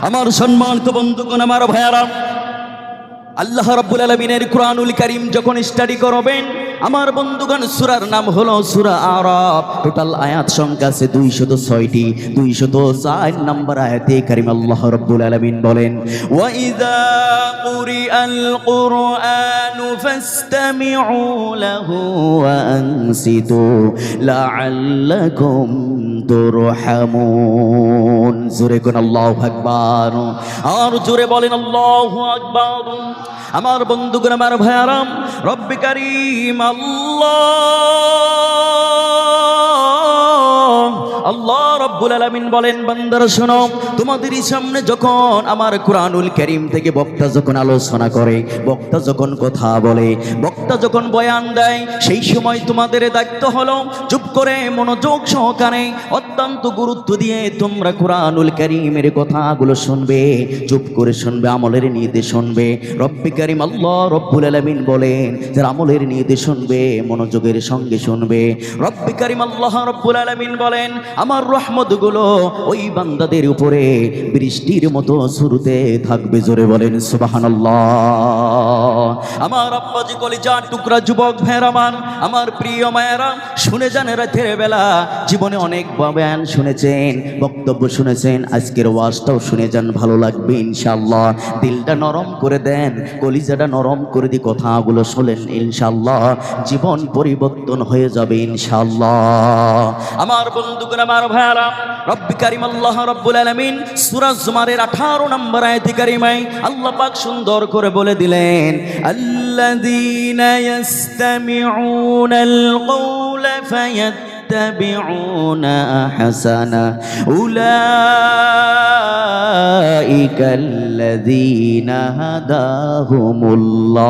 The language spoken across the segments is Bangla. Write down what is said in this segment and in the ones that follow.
আমার সম্মানিত বন্ধুগণ, আমার ভাইয়ারা, আল্লাহ রাব্বুল আলামিনের কুরআনুল কারীম যখন স্টাডি করবেন, আমার বন্ধুগণ, সূরার নাম হলো সূরা আরাফ। টোটাল আয়াত সংখ্যা আছে 206টি। 204 নম্বর আয়াতে কারীম আল্লাহ রাব্বুল আলামিন বলেন, ওয়া ইযা কুরিআল কুরআনু ফাসতামিউ লাহু ওয়া আনসিতু লাআল্লাকুম তুরহামুন। জোরে কোন আল্লাহু আকবার, আর জোরে বলেন আল্লাহু আকবার। আমার বন্ধুগণ, আমার ভাইয়ারা, রব্বে কারীম আল্লাহ রব্বুল আলামিন বলেন, বান্দারা শোনো, তোমাদের সামনে যখন আমার কুরআনুল কারীম থেকে বক্তা যখন আলোচনা করে, বক্তা যখন কথা বলে, বক্তা যখন বয়ান দেয়, সেই সময় তোমাদের দায়িত্ব হলো চুপ করে মনোযোগ সহকারে অত্যন্ত গুরুত্ব দিয়ে তোমরা কুরআনুল কারীমের কথাগুলো শুনবে, চুপ করে শুনবে, আমলের নির্দেশ শুনবে। রব্বে কারীম আল্লাহ রব্বুল আলামিন বলেন, যারা আমলের নির্দেশ শুনবে, মনোযোগের সঙ্গে শুনবে, রব্বে কারীম আল্লাহ রব্বুল আলামিন বলেন, আমার রহমতগুলো ওই বান্দাদের উপরে বৃষ্টির মতো শুরুতে থাকবে। জোরে বলেন সুবহানাল্লাহ। আমার আব্বাজি কলিজার টুকরা যুবক ভাইয়েরা, আমার প্রিয় মায়েরা, শুনে যান, রাতের বেলা জীবনে অনেক বয়ান শুনেছেন, বক্তব্য শুনেছেন, আজকের ওয়াজটাও শুনে যান, ভালো লাগবে ইনশাআল্লাহ। দিলটা নরম করে দেন, কলিজাটা নরম করে দিয়ে কথাগুলো শোনেন, ইনশাআল্লাহ জীবন পরিবর্তন হয়ে যাবে ইনশাআল্লাহ। আমার বন্ধুগণ, আমার ভাইয়ারা, রব্বে কারীম আল্লাহ রব্বুল আলামিন সূরা জুমারের 18 নম্বর আয়াতে কারিমায় আল্লাহ পাক সুন্দর করে বলে দিলেন, আল্লাযীনা ইয়াসতামিউনাল কওলা ফায়াত্তাবিউনা আহসানা উলাইকাল্লাযীনা হাদাহুমুল্লাহ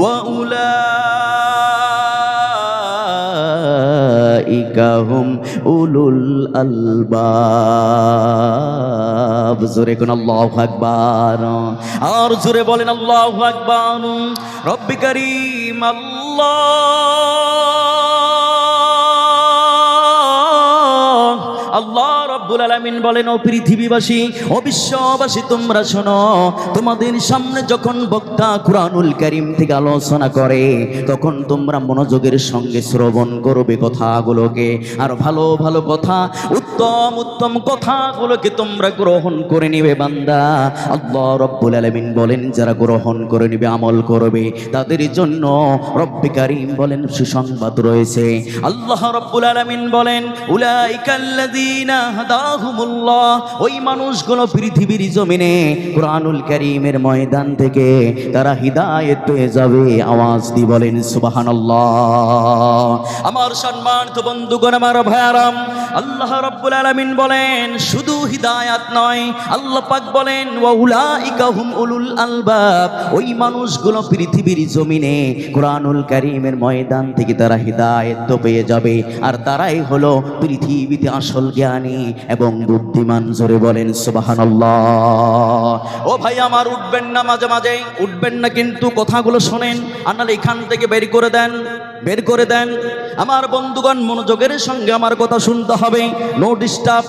ওয়া উলাইকা হুম উলুল আলবাব। জোরে কোন আল্লাহু আকবার, আর জোরে বলেন আল্লাহু আকবার। রব্বে কারীম আল্লাহ রব্বুল আলামিন বলেন, ও পৃথিবীবাসী, ও বিশ্ববাসী, তোমরা শোনো, তোমাদের সামনে যখন বক্তা কুরআনুল কারীম থেকে আলোচনা করে, তখন তোমরা মনোযোগের সঙ্গে শ্রবণ করবে কথাগুলোকে, আর ভালো ভালো কথা, উত্তম উত্তম কথাগুলোকে তোমরা গ্রহণ করে নিবে বান্দা। আল্লাহ রব্বুল আলামিন বলেন, যারা গ্রহণ করে নিবে, আমল করবে, তাদের জন্য রব্বে কারীম বলেন সুসংবাদ রয়েছে। আল্লাহ রব্বুল আলামিন বলেন, উলাইকাল্লাযীনা হাদাহুমুল্লাহ, ওই মানুষগুলো পৃথিবীর জমিনে কুরআনুল কারীমের ময়দান থেকে তারা হিদায়াত পেয়ে যাবে। আওয়াজ দিয়ে বলেন সুবহানাল্লাহ। আমার সম্মানিত বন্ধুগণ, আমার ভাইয়ারা, আল্লাহ রাব্বুল আলামিন বলেন, শুধু হিদায়াত নয়, আল্লাহ পাক বলেন, ওয়া উলাইকা হুম উলুল আলবাব, ওই মানুষগুলো পৃথিবীর জমিনে কুরআনুল কারীমের ময়দান থেকে তারা হিদায়াত পেয়ে যাবে, আর তারাই হলো পৃথিবীতে আসল জ্ঞানী এবং বুদ্ধিমান। জোরে বলেন সুবহানাল্লাহ। ও ভাই আমার, উঠবেন না, মাঝে মাঝে উঠবেন না, কিন্তু কথাগুলো শোনেন, আনালে এখান থেকে বের করে দেন, বের করে দেন। আমার বন্ধুগণ, মনোযোগের সঙ্গে আমার কথা শুনতে হবে, নো ডিস্টার্ব।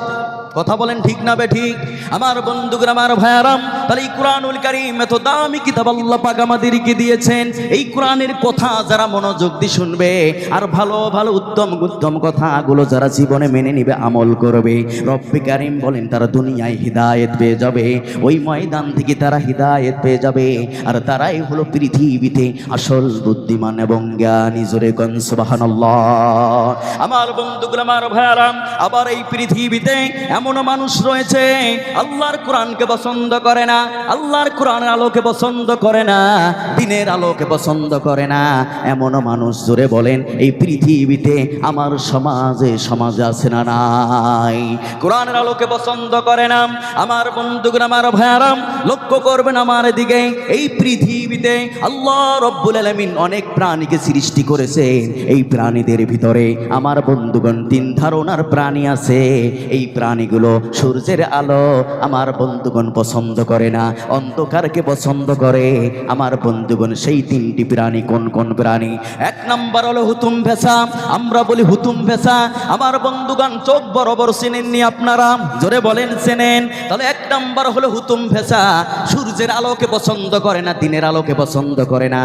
কথা বলেন ঠিক না বে ঠিক? আমার বন্ধুগণ, আমার ভাইয়ারাম, তাহলে এই কুরআনুল কারীম এত দামি কিতাব আল্লাহ পাক আমাদেরকে দিয়েছেন। এই কোরআনের কথা যারা মনোযোগ দিয়ে শুনবে, আর ভালো ভালো উত্তম উত্তম কথাগুলো যারা জীবনে মেনে নিবে, আমল করবে, রব্বে কারীম বলেন তারা দুনিয়ায় হিদায়াত পেয়ে যাবে, ওই ময়দান থেকে তারা হিদায়াত পেয়ে যাবে, আর তারাই হলো পৃথিবীতে আসল বুদ্ধিমান এবং জ্ঞানী। জোরে কোন সুবহানাল্লাহ। আমার বন্ধুগণ, আমার ভাইয়ারাম, আবার এই পৃথিবীতে এমন মানুষ রয়েছে আল্লাহর কোরআনকে পছন্দ করে না, আল্লাহর কোরআনের আলোকে পছন্দ করে না, দিনের আলোকে পছন্দ করে না। এমন মানুষ, জোরে বলেন, এই পৃথিবীতে আমার সমাজে আছে না নাই? কোরআনের আলোকে পছন্দ করে না। আমার বন্ধুগণ, আমার ভাইয়ারাম, লক্ষ্য করবেন আমার দিকে, এই পৃথিবীতে আল্লাহ রব্বুল আলামিন অনেক প্রাণীকে সৃষ্টি করেছেন। এই প্রাণীদের ভিতরে আমার বন্ধুগণ 3 ধরনের প্রাণী আছে। এই প্রাণীগুলো প্রাণীগুলো সূর্যের আলো আমার বন্ধুগণ পছন্দ করে না, অন্ধকারকে পছন্দ করে। আমার বন্ধুগণ সেই তিনটি প্রাণী কোন কোন প্রাণী? এক নাম্বার হলো হুতুম ফেসা। আমরা বলি হুতুম ফেসা। আমার বন্ধুগণ চোখ বরাবর চেনেননি আপনারা? জোরে বলেন চেনেন? তাহলে এক নাম্বার হলো হুতুম ফেসা, সূর্যের আলোকে পছন্দ করে না, দিনের আলোকে পছন্দ করে না,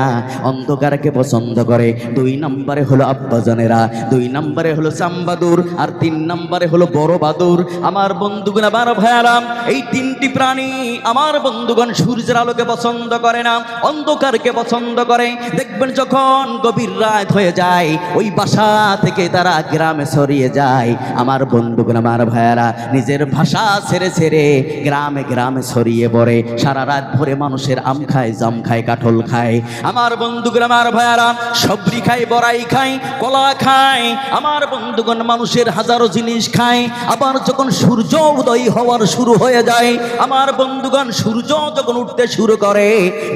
অন্ধকারকে পছন্দ করে। দুই নম্বরে হলো আব্বাজানেরা, দুই নম্বরে হলো চাম্বাদুর, আর তিন নম্বরে হলো বড় বাদুর। আমার বন্ধুগণ আমার ভাইয়ারাম, এই তিনটি প্রাণী আমার বন্ধুগণ সূর্যের আলোকে পছন্দ করে না, অন্ধকারকে পছন্দ করে। দেখবেন যখন গভীর রাত হয়ে যায় ওই বাসা থেকে তারা গ্রামে ছড়িয়ে যায়। আমার বন্ধুগণ আমার ভাইয়ারা, নিজের ভাষা ছেড়ে ছেড়ে গ্রামে গ্রামে ছড়িয়ে পড়ে, সারা রাত ভরে মানুষের আম খায়, জাম খায়, কাঁঠাল খায়। আমার বন্ধুগণ আমার ভাইয়ারা, সবজি খায়, বড়াই খায়, কলা খায়। আমার বন্ধুগণ মানুষের হাজারো জিনিস খায়। আবার যখন সূর্য উদয় হওয়ার শুরু হয়ে যায়, আমার বন্ধুগণ সূর্য যখন উঠতে শুরু করে,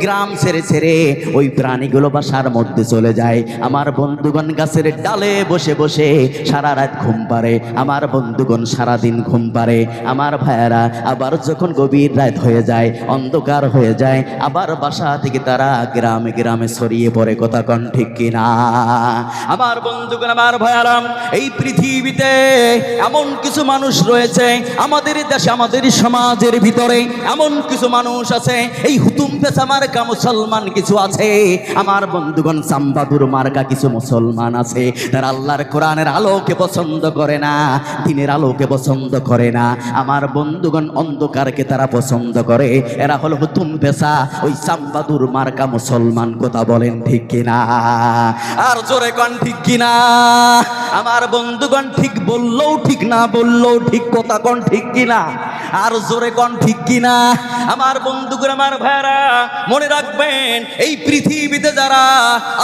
গ্রাম ছেড়ে ছেড়ে ওই প্রাণীগুলো বাসার মধ্যে চলে যায়। আমার বন্ধুগণ গাছের ডালে বসে বসে সারা রাত ঘুম পারে, আমার বন্ধুগণ সারাদিন ঘুম পারে। আমার ভাইয়ারা, আবার যখন গভীর রাত হয়ে যায়, অন্ধকার হয়ে যায়, আবার বাসা থেকে তারা গ্রামে গ্রামে ছড়িয়ে পড়ে। কথা কন ঠিক কিনা? আমার বন্ধুগণ আমার ভাইয়ারা, এই পৃথিবীতে এমন কিছু মানুষ রয়েছে, আমাদের দেশে আমাদের সমাজের ভিতরে এমন কিছু মানুষ আছে, এই হুতুম পেশা মার্কা মুসলমান কিছু আছে। আমার বন্ধুগণ চাম্বাদুর মার্কা কিছু মুসলমান আছে, তারা আল্লাহর কোরআনের আলোকে পছন্দ করে না, দিনের আলোকে পছন্দ করে না। আমার বন্ধুগণ অন্ধকারকে তারা পছন্দ করে। এরা হলো হুতুম পেশা, ওই চাম্বাদুর মার্কা মুসলমান। কথা বলেন ঠিক কিনা? আর জোরে কন ঠিক কিনা? আমার বন্ধুগণ ঠিক বললেও ঠিক, না বললেও ঠিক। কথা কন ঠিক কিনা? আর জোরে কন ঠিক কিনা? আমার বন্ধুগণ আমার ভাইরা, মনে রাখবেন, এই পৃথিবীতে যারা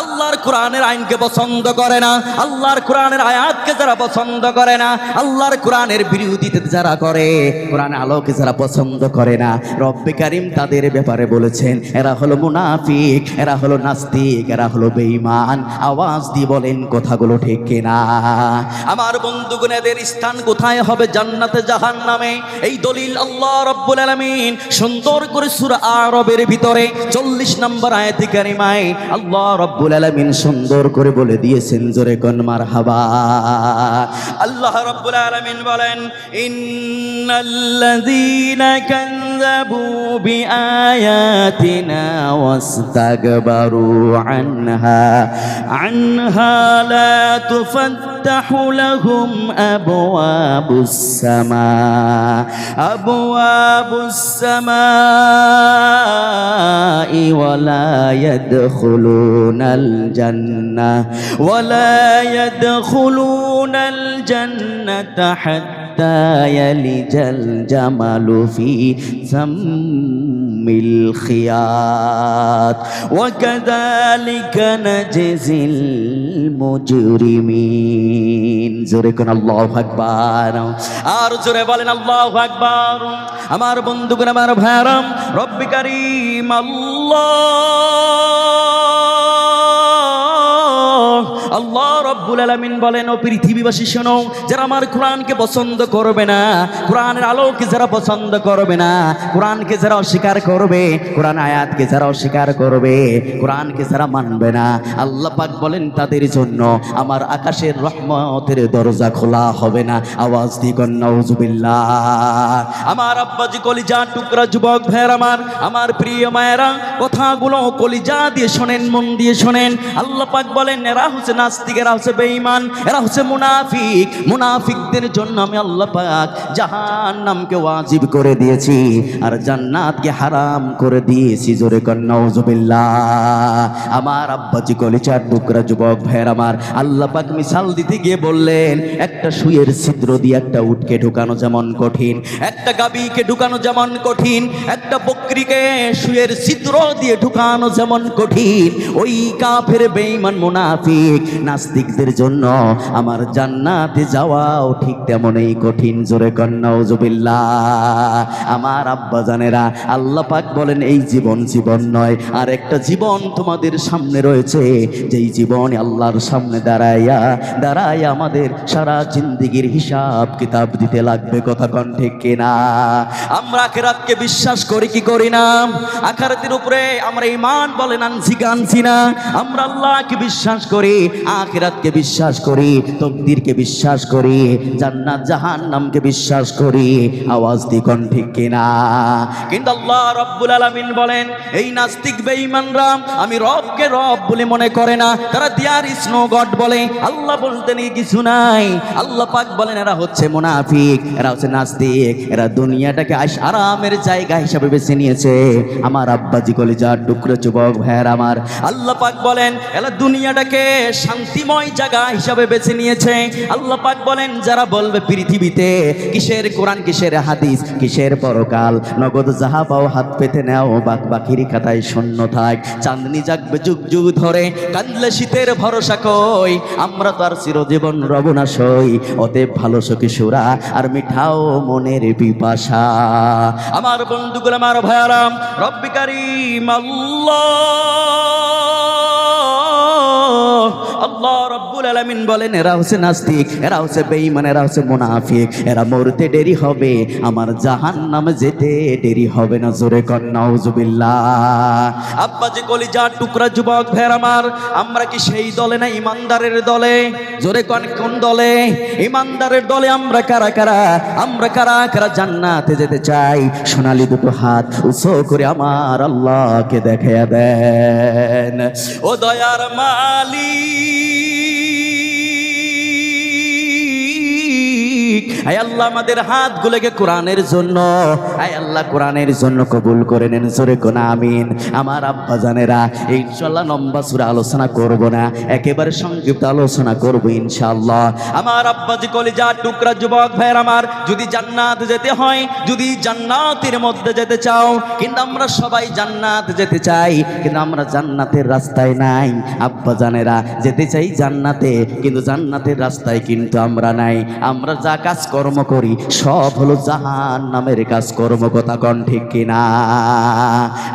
আল্লাহর কোরআনের আইনকে পছন্দ করে না, আল্লাহর কোরআনের আয়াতকে যারা পছন্দ করে না, আল্লাহর কোরআনের বিরোধিতা যারা করে, কোরআনের আলোকে যারা পছন্দ করে না, রব্বে কারীম তাদের ব্যাপারে বলেছেন এরা হলো মুনাফিক, এরা হলো নাস্তিক, এরা হলো বেঈমান। আওয়াজ দিয়ে বলেন কথাগুলো ঠিক কিনা? আমার বন্ধুগণ, এদের স্থান কোথায় হবে? জান্নাতে, জাহান্নামে? এই দলিল আল্লাহ রাব্বুল আলামিন সুন্দর করে সূরা আরবের ভিতরে 40 নম্বর আয়াতে কারিমায় আল্লাহ রাব্বুল আলামিন সুন্দর করে বলে দিয়েছেন। জোরে কোন মারহাবা। আল্লাহ রাব্বুল আলামিন বলেন, ইন্নাল্লাযীনা কাযযাবু বিআয়াতিনা ওয়াস্তাকবারু আনহা লা তুফাত্তাহু লাহুম আবওয়াবুস সামাই ওয়ালা ইয়াদখুলুনাল জান্নাতা হাত্তা ইয়ালিজাল জামালু ফি সাম্মিল খিয়াত ওয়া কাযালিকা নাজজিল মুজরিমিন। জোরে কোন আল্লাহু আকবার। আর জোরে বলেন আল্লাহু আকবার। আমার বন্ধুগণ আমার ভাইরা, রব্বে কারীম আল্লাহ রব্বুল আলামিন বলেন, ও পৃথিবীবাসী শোনো, যারা আমার কোরআনকে পছন্দ করবে না, কোরআনের আলোকে যারা পছন্দ করবে না, কোরআনকে যারা অস্বীকার করবে, কোরআন আয়াতকে যারা অস্বীকার করবে, কোরআনকে যারা মানবে না, আল্লাহ পাক বলেন তাদের জন্য আমার আকাশের রহমতের দরজা খোলা হবে না। আওয়াজ দিয়ে কোন নাউজুবিল্লাহ। আমার আব্বাজি কলিজা টুকরা যুবক ভাইয়ের, আমার প্রিয় মায়েরা, কথাগুলো কলিজা দিয়ে শোনেন, মন দিয়ে শোনেন। আল্লাহ পাক বলেন এরা হচ্ছে নাস্তিক, এরা হচ্ছে বেঈমান, এরা হচ্ছে মুনাফিক। মুনাফিকদের জন্য আমি আল্লাহ পাক জাহান্নামকে ওয়াজিব করে দিয়েছি আর জান্নাতকে হারাম করে দিয়েছি। জোরে কোন নাউজুবিল্লাহ। আমার আব্বাজি কলিজার টুকরা যুবক ভাইয়ের, আমার আল্লাহ পাক মিসাল দিতে গিয়ে বললেন, একটা সুইয়ের ছিদ্র দিয়ে একটা উটকে ঢুকানো যেমন কঠিন, একটা গাভীকে ঢুকানো যেমন কঠিন, একটা বকরিকে সুইয়ের ছিদ্র দিয়ে ঢুকানো যেমন কঠিন, ওই কাফের বেঈমান মুনাফিক নাস্তিকদের জন্য আমার জান্নাতে যাওয়াও ঠিক তেমনই কঠিন। জোরে কন নাউজুবিল্লাহ। আমার আব্বা জানেরা, আল্লাহ পাক বলেন এই জীবন জীবন নয়, আর একটা জীবন তোমাদের সামনে রয়েছে, যেই জীবনে আল্লাহর সামনে দাঁড়াইয়া দাঁড়াইয়া আমাদের সারা জিন্দেগির হিসাব কিতাব দিতে লাগবে। কথা কন ঠিক কিনা? আমরা আখিরাতকে বিশ্বাস করি কি করি না? আখিরাতের উপরে আমরা ঈমান বলেন আনছি কি আনছি না? আমরা আল্লাহকে বিশ্বাস করি, আখিরাতকে বিশ্বাস করি, তকদিরকে বিশ্বাস করি, জান্নাত জাহান্নামকে বিশ্বাস করি। আওয়াজ দিয়ে কন ঠিক কিনা? কিন্তু আল্লাহ রাব্বুল আলামিন বলেন এই নাস্তিক বেঈমানরা আমি রবকে রব বলে মনে করে না, তারা দেয়ার ইজ নো গড বলে, আল্লাহ বলতে নেই কিছু নাই। আল্লাহ পাক বলেন এরা হচ্ছে মুনাফিক, এরা হচ্ছে নাস্তিক, এরা দুনিয়াটাকে আরামের জায়গা হিসাবে বেছে নিয়েছে। আমার আব্বাজি কলিজার টুকরো যুবক ভাইয়ের আমার, আল্লাহ পাক বলেন এরা দুনিয়াটাকে শান্তিময় জায়গা হিসাবে বেছে নিয়েছে। আল্লাহ পাক বলেন যারা বলবে পৃথিবীতে কিসের কোরআন, কিসের হাদিস, কিসের পরকাল, নগদ যাহা পাও হাত পেতে নাও, বাক বাকির খাতায় শূন্য থাক, চাঁদনি জাগবে যুগ যুগ ধরে, কাঁদলে শীতের ভরসা কই, আমরা তো আর চিরজীবন রব না সই, অতএব ভালো সখী সুরা আর মিঠাও মনের পিপাসা। আমার বন্ধুগুলো, আমার ভাইয়ারাম, রব্বি কারীম আল্লাহ রব্বুল আলামিন বলেন এরা হচ্ছে নাস্তিক, এরা হচ্ছে বেঈমান, এরা হচ্ছে মুনাফিক, এরা মরতে দেরি হবে, আমার জাহান্নামে যেতে দেরি হবে না। জোরে কন নাউজুবিল্লাহ। আব্বাজি কলিজার টুকরা যুবক ভাইয়ের আমার, আমরা কি সেই দলে না ইমানদারের দলে? জোরে কন কোন দলে? ইমানদারের দলে আমরা কারা কারা? আমরা কারা কারা জান্নাতে যেতে চাই? সোনালী দুটো হাত উঁচু করে আমার আল্লাহকে দেখাইয়া দেন। ও দয়ার মালিক, আয় আল্লাহ আমাদের হাতগুলোকে কোরআনের জন্য, আয় আল্লাহ কোরআনের জন্য কবুল করে নেন। জোরে কোন আমিন। আমার আব্বা জানেরা, ইনশাআল্লাহ লম্বা সূরা আলোচনা করব না, একেবারে সংক্ষিপ্ত আলোচনা করব ইনশাআল্লাহ। আমার আব্বাজি কলিজার টুকরা যুবক ভাইয়ের আমার, যদি জান্নাত যেতে হয়, যদি জান্নাতের মধ্যে যেতে চাও, কিন্তু আমরা সবাই জান্নাত যেতে চাই, কিন্তু আমরা জান্নাতের রাস্তায় নাই। আব্বা জানেরা, যেতে চাই জান্নাতে, কিন্তু জান্নাতের রাস্তায় কিন্তু আমরা নাই। আমরা যা কাজকর্ম করি সব হলো জাহান্নামের কাজকর্ম। কথা কন ঠিক কিনা?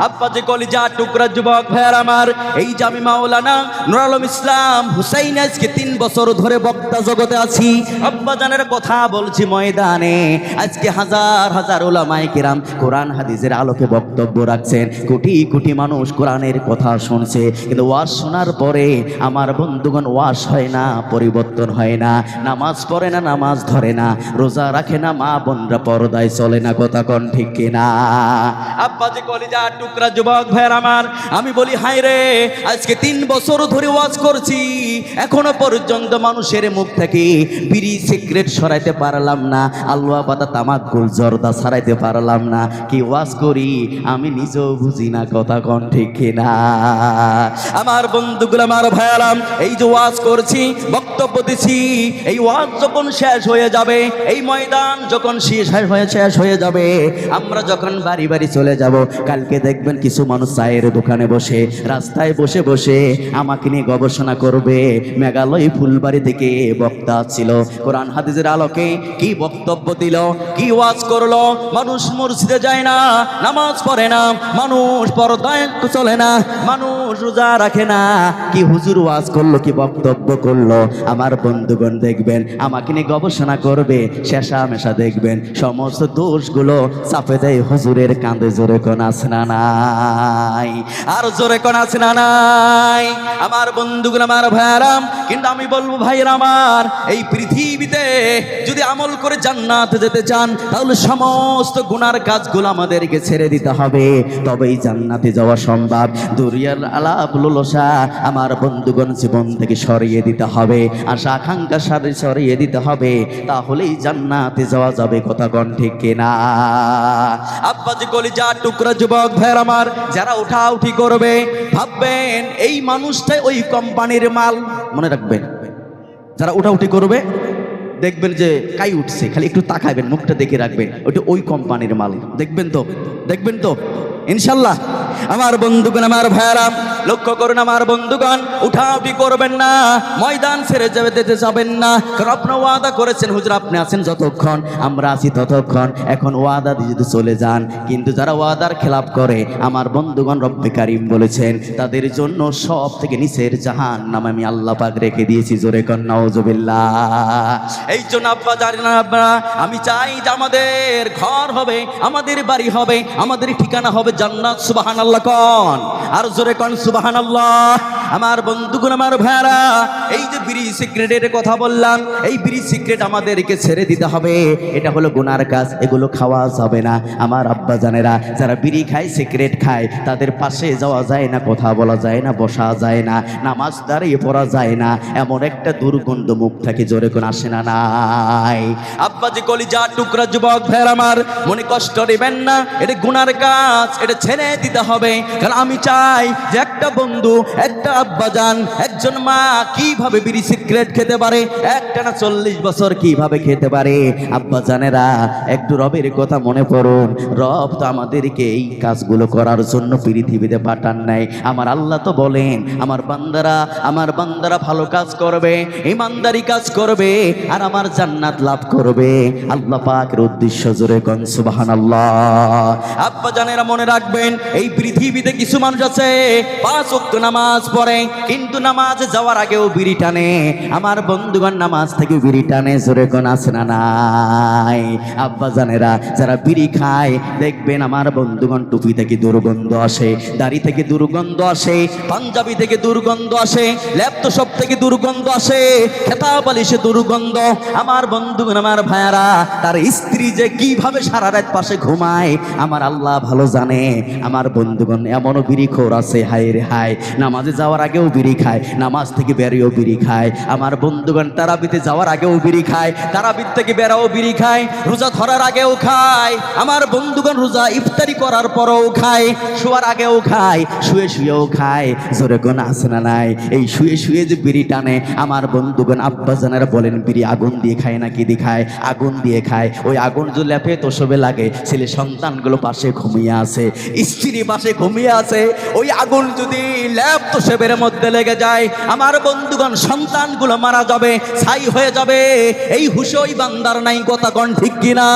আব্বাজি কলিজার টুকরা যুবক ভাইয়ার আমার, এই যে আমি মাওলানা নূর আলম ইসলাম হুসাইন আজকে 3 বছর ধরে বক্তা জগতে আছি। আব্বা জানের কথা বলছি ময়দানে, আজকে হাজার হাজার উলামায়ে কিরাম কোরআন হাদিসের আলোকে বক্তব্য রাখছেন, কোটি কোটি মানুষ কোরআনের কথা শুনছে, কিন্তু ওয়াজ শোনার পরে আমার বন্ধুগণ ওয়াজ হয় না, পরিবর্তন হয় না, নামাজ পড়ে না, নামাজ ধরে না, রোজা রাখে না, মা বোনরা পর্দায় চলে না। কথা কন ঠিক কিনা? আব্বাজি কলিজার টুকরা যুবক ভাইয়ের আমার, আমি বলি হায় রে, আজকে 3 বছর ধরে ওয়াজ করছি, এখনো পর্যন্ত মানুষের মুখ থেকে বিড়ি সিগারেট সরাইতে পারলাম না, আলুয়া পাতা তামাক গুল জর্দা ছাড়াইতে পারলাম না। কি ওয়াজ করি আমি নিজেও বুঝি না। কথা কন ঠিক কিনা? আমার বন্ধুগুলো, আমার ভাইয়ারাম, এই যে ওয়াজ করছি, বক্তব্য দিছি, এই ওয়াজ যখন শেষ হয়ে যাবে, এই ময়দান যখন শেষ হয়ে যাবে, আমরা যখন বাড়ি বাড়ি চলে যাব, কালকে দেখবেন কিছু মানুষ চায়ের দোকানে বসে, রাস্তায় বসে বসে আমাকে নিয়ে গবেষণা করবে। মেঘালয় ফুলবাড়ি থেকে বক্তা ছিল, কোরআন হাদিসের আলোকে কি বক্তব্য দিল, কি ওয়াজ করলো। মানুষ মসজিদে যায় না, নামাজ পড়ে না, মানুষ পর্দায় চলে না, মানুষ রোজা রাখে না, কি হুজুর ওয়াজ করলো, কি বক্তব্য করলো। আমার বন্ধুগণ দেখবেন আমাকে নিয়ে গবেষণা করবে, শেষা মেশা দেখবেন সমস্ত দোষগুলো চাপে দেয় হুজুরের কাঁধে। জোরে কোন আছে না নাই? আর জোরে কোন আছে না নাই? আমার বন্ধুগুলো, আমার ভাইয়ারাম, কিন্তু আমি বলবো ভাইয়ের আমার, এই পৃথিবীতে যদি আমল করে জান্নাতে যেতে চান, তাহলে সমস্ত গুনার কাজগুলো আমাদেরকে ছেড়ে দিতে হবে, তবেই জান্নাতে যাওয়া সম্ভব। দুনিয়ার আলাপ লোলসা আমার বন্ধুগণ জীবন থেকে সরিয়ে দিতে হবে, আশা আকাঙ্ক্ষা সরিয়ে দিতে হবে, তাহলেই জান্নাতে যাওয়া যাবে। কথা কন ঠিক কিনা? আব্বাজি কলিজার টুকরা যুবক ভাইয়ের আমার, যারা উঠাউঠি করবে, ভাববেন এই মানুষটাই ওই কোম্পানির মাল। মনে রাখবেন, যারা উঠাউঠি করবে দেখবেন যে কাই উঠছে, খালি একটু তাকাবেন, মুখটা দেখে রাখবেন, ওটা ওই কোম্পানির মাল। দেখবেন তো, দেখবেন তো ইনশাল্লাহ। আমার বন্ধুগণ, আমার ভাইয়ারা, লক্ষ্য করুন আমার বন্ধুগণ, উঠাউঠি করবেন না, ময়দান ছেড়ে যেতে যাবেন না, কারণ আপনি ওয়াদা করেছেন হুজুর আপনি আছেন যতক্ষণ আমরা আছি ততক্ষণ, এখন ওয়াদা দিয়ে যদি চলে যান। কিন্তু যারা ওয়াদার খেলাপ করে আমার বন্ধুগণ রব্বে কারিম বলেছেন তাদের জন্য সব থেকে নিচের জাহান্নাম আমি আল্লাহ পাক রেখে দিয়েছি। জোরে কর নাউজুবিল্লাহ। এই জন্য আব্বা জানেন না আপনারা, আমি চাই যে আমাদের ঘর হবে, আমাদের বাড়ি হবে, আমাদের ঠিকানা হবে জান্নাত। সুবহানাল্লাহ কোন, আর জোরে কোন সুবহানাল্লাহ। আমার বন্ধুগণ আমার ভাইরা, এই যে বিড়ি সিগারেটের কথা বললাম, এই বিড়ি সিগারেট আমাদেরকে ছেড়ে দিতে হবে। এটা হলো গুনার কাজ, এগুলো খাওয়া যাবে না। আমার আব্বা জানেরা যারা বিড়ি খায় সিগারেট খায় তাদের পাশে যাওয়া যায় না, কথা বলা যায় না, বসা যায় না, নামাজ দাঁড়িয়ে পড়া যায় না, এমন একটা দুর্গন্ধ মুখ থাকে। জোরে কোন আসে না নাই? আব্বা যে কলিজা টুকরা যুবক ভাইরা আমার, মনে কষ্ট নেবেন না, এটা গুনার কাজ, এটা ছেড়ে দিতে হবে। কারণ আমি চাই যে একটা বন্ধু, একটা আব্বা জান, একজন মা কিভাবে বিড়ি সিগারেট খেতে পারে, একটানা 40 বছর কিভাবে খেতে পারে। আব্বা জানেরা একটু রবের কথা মনে করুন, রব তো আমাদেরকে এই কাজগুলো করার জন্য পৃথিবীতে পাঠান নাই। আমার আল্লাহ তো বলেন আমার বান্দারা ভালো কাজ করবে, ইমানদারি কাজ করবে, আর আমার জান্নাত লাভ করবে। আল্লাহ পাকের উদ্দেশ্য। জোরে কোন সুবহানাল্লাহ। আব্বা জানেরা মনে রাখবেন, এই পৃথিবীতে কিছু মানুষ আছে 5 ওয়াক্ত নামাজ পড়ে কিন্তু নামাজে যাওয়ার আগেও বিড়ি টানে। আমার বন্ধুগণ নামাজ থেকে বিড়ি টানে। জোরে কোন আছে না নাই? আব্বা জানেরা যারা বিড়ি খায় দেখবেন আমার বন্ধুগণ টুপি থেকে দুর্গন্ধ আসে, দাড়ি থেকে দুর্গন্ধ আসে, পাঞ্জাবি থেকে দুর্গন্ধ আসে, ল্যাপটপ থেকে দুর্গন্ধ আসে, খেতা বালিশে দুর্গন্ধ। আমার বন্ধুগণ আমার ভাইয়ারা, তার স্ত্রী যে কিভাবে সারা রাত পাশে ঘুমায় আমার আল্লাহ ভালো জানে। আমার বন্ধুগণ এমনও বিড়িখোর আছে, হায় রে হায়, নামাজে যাওয়ার আগেও বিড়ি খায়, নামাজ থেকে বেরিয়েও বিড়ি খায়। আমার বন্ধুগণ তারাবিতে যাওয়ার আগেও বিড়ি খায়, তারাবির থেকে বেরাও বিড়ি খায়, রোজা ধরার আগেও খায়। আমার বন্ধুগণ রোজা ইফতারি করার পরেও খায়, শোয়ার আগেও খায়, শুয়ে শুয়েও খায়। জোরে কোন আছে না নাই? এই শুয়ে শুয়ে যে বিড়ি টানে আমার বন্ধুগণ আব্বা জানেরা বলেন বিড়ি আগুন দিয়ে খায় না কি দিয়ে খায়? আগুন দিয়ে খায়। ওই আগুন যে লেপে তোষবে লাগে, ছেলে সন্তানগুলো পাশে ঘুমিয়ে আছে, স্ত্রী পাশে ঘুমিয়ে আছে, ওই আগুন যদি ল্যাপ তোষবের মধ্যে লেগে যায় আমার বন্ধুগণ সন্তানগুলো মারা যাবে, ছাই হয়ে যাবে। এই হুঁশে ওই বান্দার নাই। কথা কোন ঠিক কিনা?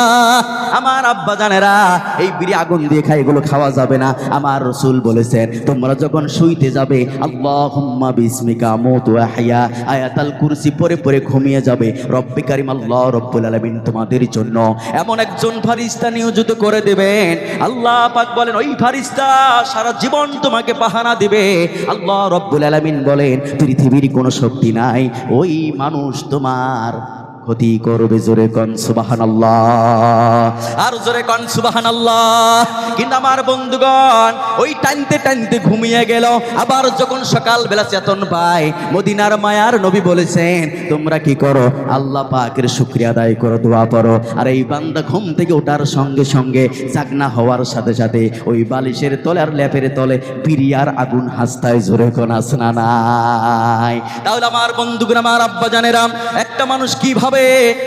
আমার আব্বা জানেরা এই বিড়ি আগুন দিয়ে খায়, এগুলো খাওয়া যাবে না। আমার রাসূল বলেছেন তোমরা যখন শুইতে যাবে আল্লাহুম্মা বিসমিকা আমুতু ওয়া আহইয়া আয়াতুল কুরসি পড়ে পড়ে ঘুমিয়ে যাবে। রব্বে কারীম আল্লাহ রব্বুল আলামিন তোমাদের জন্য এমন একজন ফেরেশতা নিয়োজিত করে দেবেন। আল্লাহ পাক বলেন ওই ফেরেশতা সারা জীবন তোমাকে পাহারা দিবে। আল্লাহ রব্বুল আলামিন বলেন পৃথিবীর কোনো শক্তি নাই ওই মানুষ তোমার ক্ষতি করবে। জোরে কোন সুবহানাল্লাহ, আর জোরে কোন সুবহানাল্লাহ। কিন্তু আমার বন্ধুগণ ওই টানতে টানতে ঘুমিয়ে গেল। আবার যখন সকালবেলা চেতন পায়, মদিনার মায়ার নবী বলেছেন তোমরা কি করো? আল্লাহ পাকের শুকরিয়া আদায় করো, দোয়া করো। আর এই বান্দা ঘুম থেকে ওঠার সঙ্গে সঙ্গে জাগনা হওয়ার সাথে সাথে ওই বালিশের তলে আর ল্যাপের তলে বিরিয়ার আগুন হাসতায়। জোরে কোন আছে না নাই? তাহলে আমার বন্ধুগণ আমার আব্বা জানেরা একটা মানুষ কিভাবে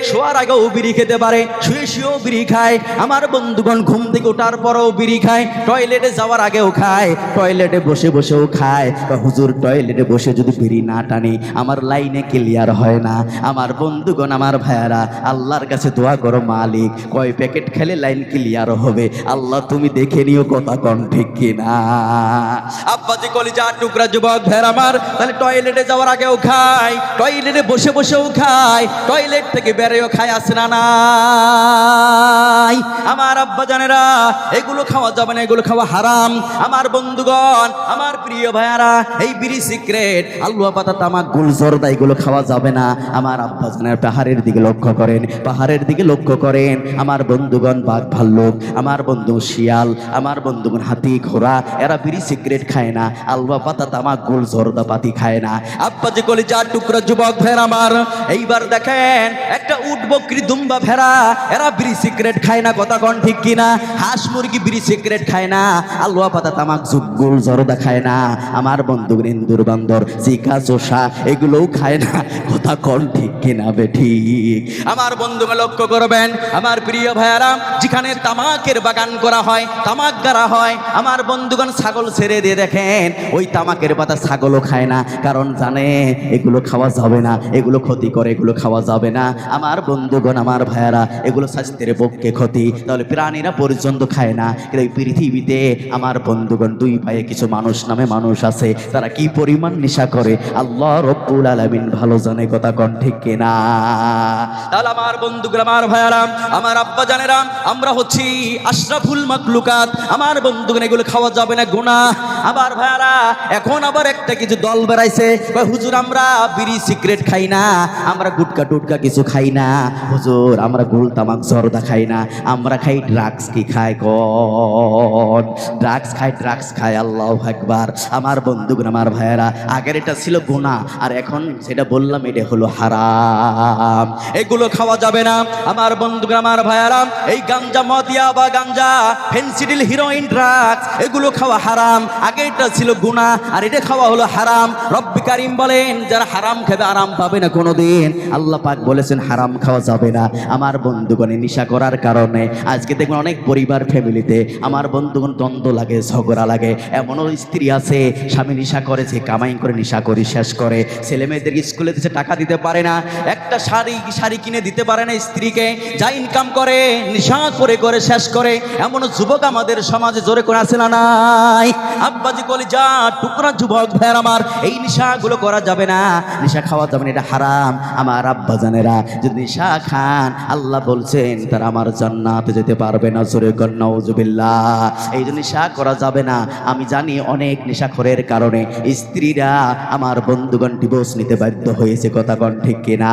শোয়ার আগেও বিড়ি খেতে পারে, শুয়ে শুয়েও বিড়ি খায়। আমার বন্ধুগণ ঘুম থেকে ওঠার পরেও বিড়ি খায়, টয়লেটে যাওয়ার আগেও খায়, টয়লেটে বসে বসেও খায়। হুজুর টয়লেটে বসে যদি বিড়ি না টানি আমার লাইনে ক্লিয়ার হয় না। আমার বন্ধুগণ আমার ভাইয়ারা আল্লাহর কাছে দোয়া করো, মালিক কয় প্যাকেট খেলে লাইন ক্লিয়ার হবে? আল্লাহ তুমি দেখে নিও। কথা কন ঠিক কিনা? আব্বাজি কলিজা টুকরা যুবক ভাইয়ারা আমার, তাহলে টয়লেটে যাওয়ার আগেও খায়, টয়লেটে বসে বসেও খায়, টয়লেট থেকে বেরেও খায়। আছে না নাই? আমার আব্বা জানেরা এগুলো খাওয়া যাবে না, এগুলো খাওয়া হারাম। আমার বন্ধুগণ আমার প্রিয় ভাইয়ারা এই বিড়ি সিগারেট আলুয়া পাতা তামাক গুল জর্দা এগুলো খাওয়া যাবে না। আমার আব্বা জানেরা পাহাড়ের দিকে লক্ষ্য করেন, পাহাড়ের দিকে লক্ষ্য করেন। আমার বন্ধুগণ বাঘ ভাল্লুক, আমার বন্ধু শিয়াল, আমার বন্ধুগণ হাতি ঘোড়া, এরা বিড়ি সিগারেট খায় না, আলুয়া পাতা তামাক গুল জর্দা পাতি খায় না। আব্বা যে কলিজা টুকরা যুবক ভাইয়ারা আমার, এইবার দেখেন একটা উট বকরি দুম্বা ভেড়া এরা বিড়ি সিগারেট খায় না। কথা কোন ঠিক কিনা? হাঁস মুরগি বিড়ি সিগারেট খায় না, আলুয়া পাতা তামাক গুল জর্দা খায় না। আমার বন্ধু ইন্দুর বান্দর চিকা চোষা এগুলোও খায় না। কথা কোন ঠিক কিনা বে ঠিক? আমার বন্ধুকে লক্ষ্য করবেন আমার প্রিয় ভাইয়ারা, যেখানে তামাকের বাগান করা হয়, তামাক গাড়া হয়, আমার বন্ধুগণ ছাগল ছেড়ে দিয়ে দেখেন দেখেন ওই তামাকের পাতা ছাগলও খায় না, কারণ জানে এগুলো খাওয়া যাবে না, এগুলো ক্ষতি করে, এগুলো খাওয়া যাবে না। আমার বন্ধুগণ, আমার ভাইয়ারা, এগুলো স্বাস্থ্যের পক্ষে ক্ষতি, তাহলে প্রাণীরা পর্যন্ত খায় না। কিন্তু এই পৃথিবীতে আমার বন্ধুগণ দুই পায়ে কিছু মানুষ নামে মানুষ আছে, তারা কি পরিমাণ নেশা করে আল্লাহ রব্বুল আলামিন ভালো জানে, কথা কোন ঠিক কিনা? তাহলে আমার বন্ধুগণ, আমার ভাইয়ারা, আমার আব্বা জানেরা, আমরা হচ্ছি আশরাফুল মাখলুকাত। আমার বন্ধুগণ, এগুলো খাওয়া যাবে না, গুনাহ। আবার ভাইয়ারা, এখন আবার একটা কিছু দল বেড়াইছে, হুজুর আমরা বিড়ি সিগারেট খাই না, আমরা গুটকা টুটকা কিছু খাই না, হুজুর আমরা গুল তামাক জর্দা খাই না, আমরা খাই ড্রাগস। কি খায় কোন? ড্রাগস খায়, ড্রাগস খায়। আল্লাহু আকবার। আমার বন্ধুগণ, আমার ভাইয়ারা, আগের এটা ছিল গুনাহ, আর এখন সেটা বললাম এটা হলো হারাম, এগুলো খাওয়া যাবে না। আমার বন্ধুগণ, আমার ভাইয়ারা, এই গাঞ্জা, মদিয়া বা গাঞ্জা, ফেন্সিডিল, হিরোইন, ড্রাগস, এগুলো খাওয়া হারাম। আগে এটা ছিল গুনাহ, আর এটা খাওয়া হলো হারাম। রব্বি কারীম বলেন, যারা হারাম খাবে আরাম পাবে না কোনোদিন। আল্লাহ পাক বলেছেন হারাম খাওয়া যাবে না। আমার বন্ধুগণ, নেশা করার কারণে আজকে দেখবেন অনেক পরিবার, ফ্যামিলিতে আমার বন্ধুগণ দ্বন্দ্ব লাগে, ঝগড়া লাগে। এমনও স্ত্রী আছে, স্বামী নেশা করেছে, কামাই করে নেশা করে শেষ করে, ছেলে মেয়েদের স্কুলে দিতে টাকা দিতে পারে না, একটা শাড়ি কিনে দিতে পারে না স্ত্রীকে, যা ইনকাম করে নেশা করে করে শেষ করে। এমন যুবক আমাদের সমাজে জোরে করে আছে না নাই? আব্বাজি কলিজা টুকরা যুবক ভাইয়ের আমার, এই নেশাগুলো করা যাবে না, নেশা খাওয়া যাবে না, এটা হারাম। আমার আব্বা জানেরা, যদি নেশা খান, আল্লাহ বলছেন তারা আমার জান্নাতে যেতে পারবে না। জোরে কর নাউজুবিল্লাহ। এই জন্য নেশা করা যাবে না। আমি জানি অনেক নেশাখোরের কারণে স্ত্রীরা আমার বন্ধুগণ ডিভোর্স নিতে বাধ্য হয়েছে, কথা কোন ঠিক কিনা?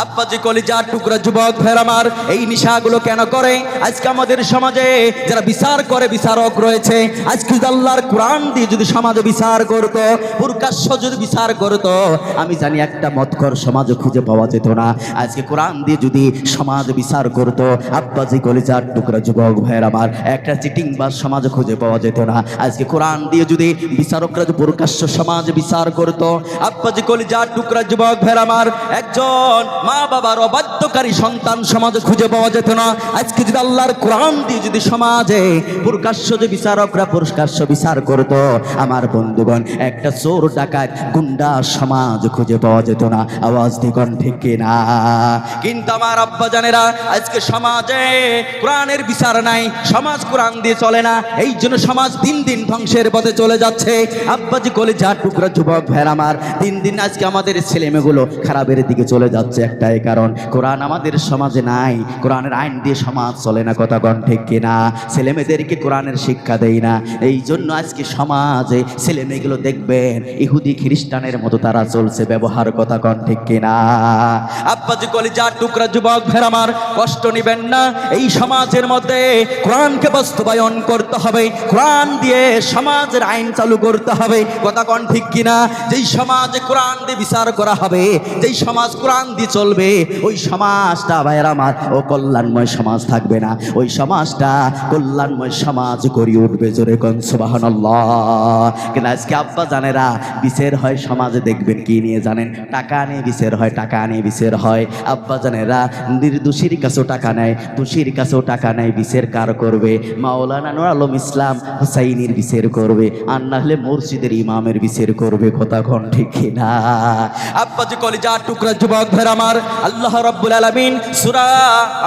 আব্বাজি কলিজা টুকরা যুবক ভাইয়ের আমার, এই নেশাগুলো কেন করে? আজকে আমাদের সমাজে যারা বিচার করে, বিচারক রয়েছে, আজকে আল্লাহর কোরআন দিয়ে যদি সমাজে বিচার করতো, প্রকাশ্য যদি বিচার করতো, আমি জানি একটা মতকর সমাজ খুঁজে পাওয়া যেত না। আজকে কোরআন দিয়ে যদি সমাজ বিচার করতো, আব্বাজি কলিজার টুকরা যুবক ভাইয়ের আমার, একটা চিটিং বা সমাজ খুঁজে পাওয়া যেত না। আজকে কোরআন দিয়ে যদি বিচারকরা যদি প্রকাশ্য সমাজ বিচার করতো, আব্বাজি কলিজার টুকরা যুবক ভাইয়ের আমার, একজন মা বাবার অবাধ্যকারী সন্তান সমাজে খুঁজে পাওয়া যেত না। আজকে যদি আল্লাহর কোরআন দিয়ে যদি সমাজে প্রকাশ্য যে বিচারকরা প্রকাশ্য বিচার করতো, আমার বন্ধুগণ একটা চোর ডাকাত গুন্ডা সমাজ খুঁজে পাওয়া যেত না। আওয়াজ দিগণ ঠিক কিনা? কিন্তু আমার আব্বা জানেরা, আজকে সমাজে কোরআনের বিচার নাই, সমাজ কোরআন দিয়ে চলে না, এই জন্য সমাজ দিন দিন ধ্বংসের পথে চলে যাচ্ছে। আব্বাজি কলিজা টুকরা যুবক ভাইয়ের আমার, দিন দিন আজকে আমাদের ছেলে মেয়েগুলো খারাপের দিকে চলে যাচ্ছে, একটাই কারণ কোরআন আমাদের সমাজে নাই, কোরআনের আইন দিয়ে সমাজ চলে না, কথা কোন ঠিক কিনা? ছেলে মেয়েদেরকে কোরআনের শিক্ষা দেয় না, এই জন্য আজকে সমাজে ছেলে মেয়েগুলো দেখবেন ইহুদি খ্রিস্টানের মতো তারা চলছে, ব্যবহার, কথা কোন ঠিক কিনা? আব্বাজি কলিজা টুকরা যুবক ভাইয়ের আমার, কষ্ট নিবেন না। এই সমাজের মধ্যে কোরআনকে বাস্তবায়ন করতে হবে, কোরআন দিয়ে সমাজের আইন চালু করতে হবে, কথা কোন ঠিক কিনা? যেই সমাজে কোরআন দিয়ে বিচার করা হবে, যেই সমাজ কোরআন দিয়ে চলবে, ওই সমাজটা ভাইয়ের আমার ও কল্যাণময় সমাজ থাকবে না, ওই সমাজটা কল্যাণময় সমাজ গড়ে উঠবে। জোরে কোন সুবহানাল্লাহ। কিন্তু আজকে আব্বা জানেরা, বিচার হয় সমাজে দেখবেন কি নিয়ে জানেন? টাকা নিয়ে বিচার হয়, টাকা নিয়ে বিচার হয়। আব্বা জানেরা, নির্দোষীর কাছেও টাকা নেয়, দোষীর কাছেও টাকা নেয়, বিচার কার করবে? মাওলানা নূর আলম ইসলাম হুসাইনির বিচার করবে, আর না হলে মসজিদের ইমামের বিচার করবে, কথা কোন ঠিক কিনা? আব্বাজি কলিজা টুকরা যুবক ভাইয়ের আমার, আল্লাহ রাব্বুল আলামিন সূরা,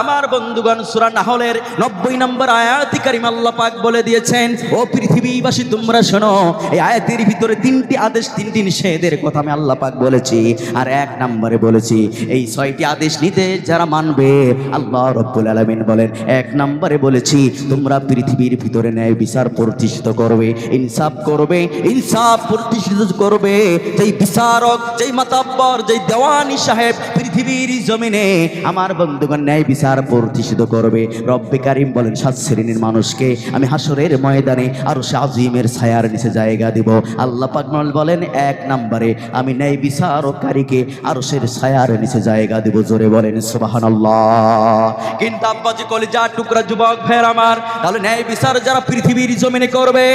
আমার বন্ধুগণ, সূরা নাহলের 90 নম্বর আয়াতে কারিমা আল্লাহ পাক বলে দিয়েছেন, ও পৃথিবীবাসী তোমরা শোনো, এই আয়াতের ভিতরে 3টি আদেশ, 3টি নিষেধের কথা আমি আল্লাহ পাক বলেছি, আর 1 নম্বরে বলেছি এই 6টি আদেশ নিতে যারা মানবে, আল্লাহ রাব্বুল আলামিন বলেন 1 নম্বরে বলেছি তোমরা পৃথিবীর ভিতরে ন্যায় বিচার প্রতিষ্ঠিত করবে, ইনসাফ করবে, ইনসাফ প্রতিষ্ঠিত করবে। যেই বিচারক, যেই মাতাব্বর, যেই দেওয়ানি সাহেব পৃথিবীর জমিনে আমার বন্ধুগণ ন্যায় বিচার প্রতিষ্ঠিত করবে, রব্বে কারীম বলেন 7 শ্রেণীর মানুষকে আমি হাসরের ময়দানে আরশে আজিমের ছায়ার নিচে জায়গা দেব। আল্লাহ পাক বলেন 1 নম্বরে আমি ন্যায় বিচারকারীকে আরশের ছায়ার নিচে জায়গা দেব। জোরে বলেন সুবহানাল্লাহ। কিন্তু আব্বাজি কলিজা টুকরা যুবক ভাইয়ের আমার, তাহলে ন্যায় বিচার যারা পৃথিবীর জমিনে করবে,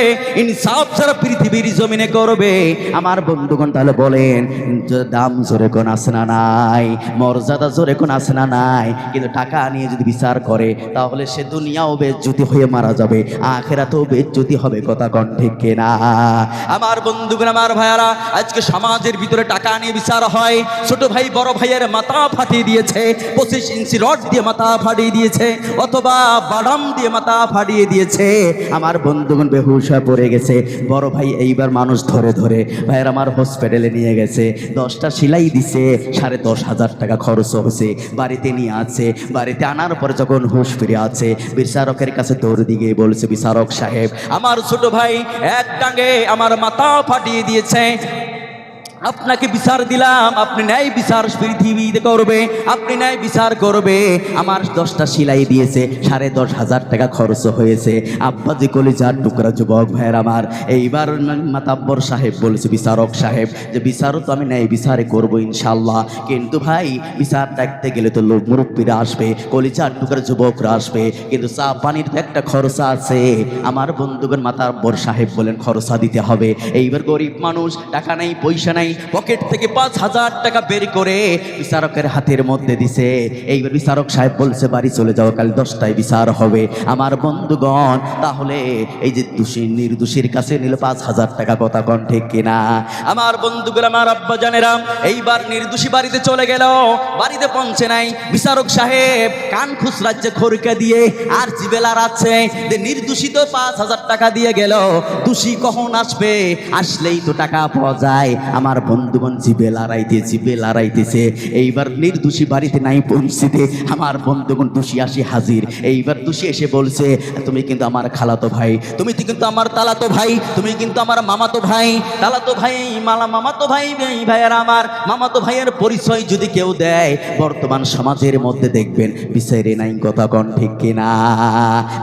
ইনসাফ যারা পৃথিবীর জমিনে করবে, আমার বন্ধুগণ তাহলে বলেন দাম জোরে কোন আছে না নাই? মর্যাদা জোরে কোন আছে না নাই, কিন্তু টাকা নিয়ে যদি বিচার করে তাহলে সে দুনিয়াও বেজ্জতি হয়ে মারা যাবে, আখিরাতেও বেজ্জতি হবে। কথা কোন ঠিক কিনা? আমার বন্ধুগণ, আমার ভাইয়ারা, আজকে সমাজের ভিতরে টাকা নিয়ে বিচার হয়। ছোট ভাই বড় ভাইয়ের মাথা ফাটিয়ে দিয়েছে, 25 ইঞ্চি রড দিয়ে মাথা ফাটিয়ে দিয়েছে, অথবা বাদাম দিয়ে মাথা ফাটিয়ে দিয়েছে। আমার বন্ধুগণ বেহুশ হয়ে পড়ে গেছে। বড় ভাই এইবার মানুষ ধরে ধরে ভাইয়ের আমার হসপিটালে নিয়ে গেছে, 10টা সেলাই দিছে, 10,500 টাকা খরচ হয়েছে। বাড়িতে নিয়ে আছে, বাড়িতে আনার পরে যখন হুঁশ ফিরে আছে, বিচারকের কাছে দৌড় দিয়ে বলছে, বিচারক সাহেব, আমার ছোট ভাই এক টাঙ্গে আমার মাথা ফাটিয়ে দিয়েছে, আপনাকে বিচার দিলাম, আপনি ন্যায় বিচার পৃথিবীতে করবে, আপনি ন্যায় বিচার করবে। আমার 10টা সেলাই দিয়েছে, 10,500 টাকা খরচ হয়েছে। আব্বাজি কলিজার টুকরা যুবক ভাইয়ের আমার, এইবার মাতাব্বর সাহেব বলেছে, বিচারক সাহেব, যে বিচারও তো আমি ন্যায় বিচারে করবো ইনশাল্লাহ, কিন্তু ভাই বিচার দেখতে গেলে তো লোক মুরব্বীরা আসবে, কলিজার টুকরা যুবকরা আসবে, কিন্তু চা পানির তো একটা খরচা আছে। আমার বন্ধুগণ মাতাব্বর সাহেব বলেন খরচা দিতে হবে। এইবার গরিব মানুষ, টাকা নেই, পয়সা নাই, পকেট থেকে 5,000 টাকা বের করে বিচারকের হাতের মধ্যে দিছে। এইবার বিচারক সাহেব বলছে, বাড়ি চলে যাও, কাল 10টায় বিচার হবে। আমার বন্ধুগণ, তাহলে এই যে দোষী নির্দোষীর কাছে নিল 5,000 টাকা। কথা কোন ঠিক কিনা? আমার বন্ধুগণ, আমার আব্বা জানেরা, এইবার নির্দোষী বাড়িতে চলে গেল, বাড়িতে পৌঁছে নাই। বিচারক সাহেব কান খুচরাচ্ছে খড়কা দিয়ে, আর জিবেলার আছে যে নির্দোষী তো 5,000 টাকা দিয়ে গেল, দোষী কখন আসবে? আসলেই তো টাকা পাওয়া যায়। আমার বন্ধুগণ জিবে লড়াইতেছে। এইবার নির্দোষী বাড়িতে নাই পৌঁছিতে আমার বন্ধুগণ দোষী আসি হাজির। এইবার দোষী এসে বলছে, তুমি কিন্তু আমার খালাতো ভাই, তুমি কিন্তু আমার তালাতো ভাই, তুমি কিন্তু আমার মামাতো ভাই। তালাতো ভাই, মামাতো ভাই, ভাইয়ের আমার মামাতো ভাইয়ের পরিচয় যদি কেউ দেয়, বর্তমান সমাজের মধ্যে দেখবেন বিচারে নাই। কথা কোন ঠিক কিনা?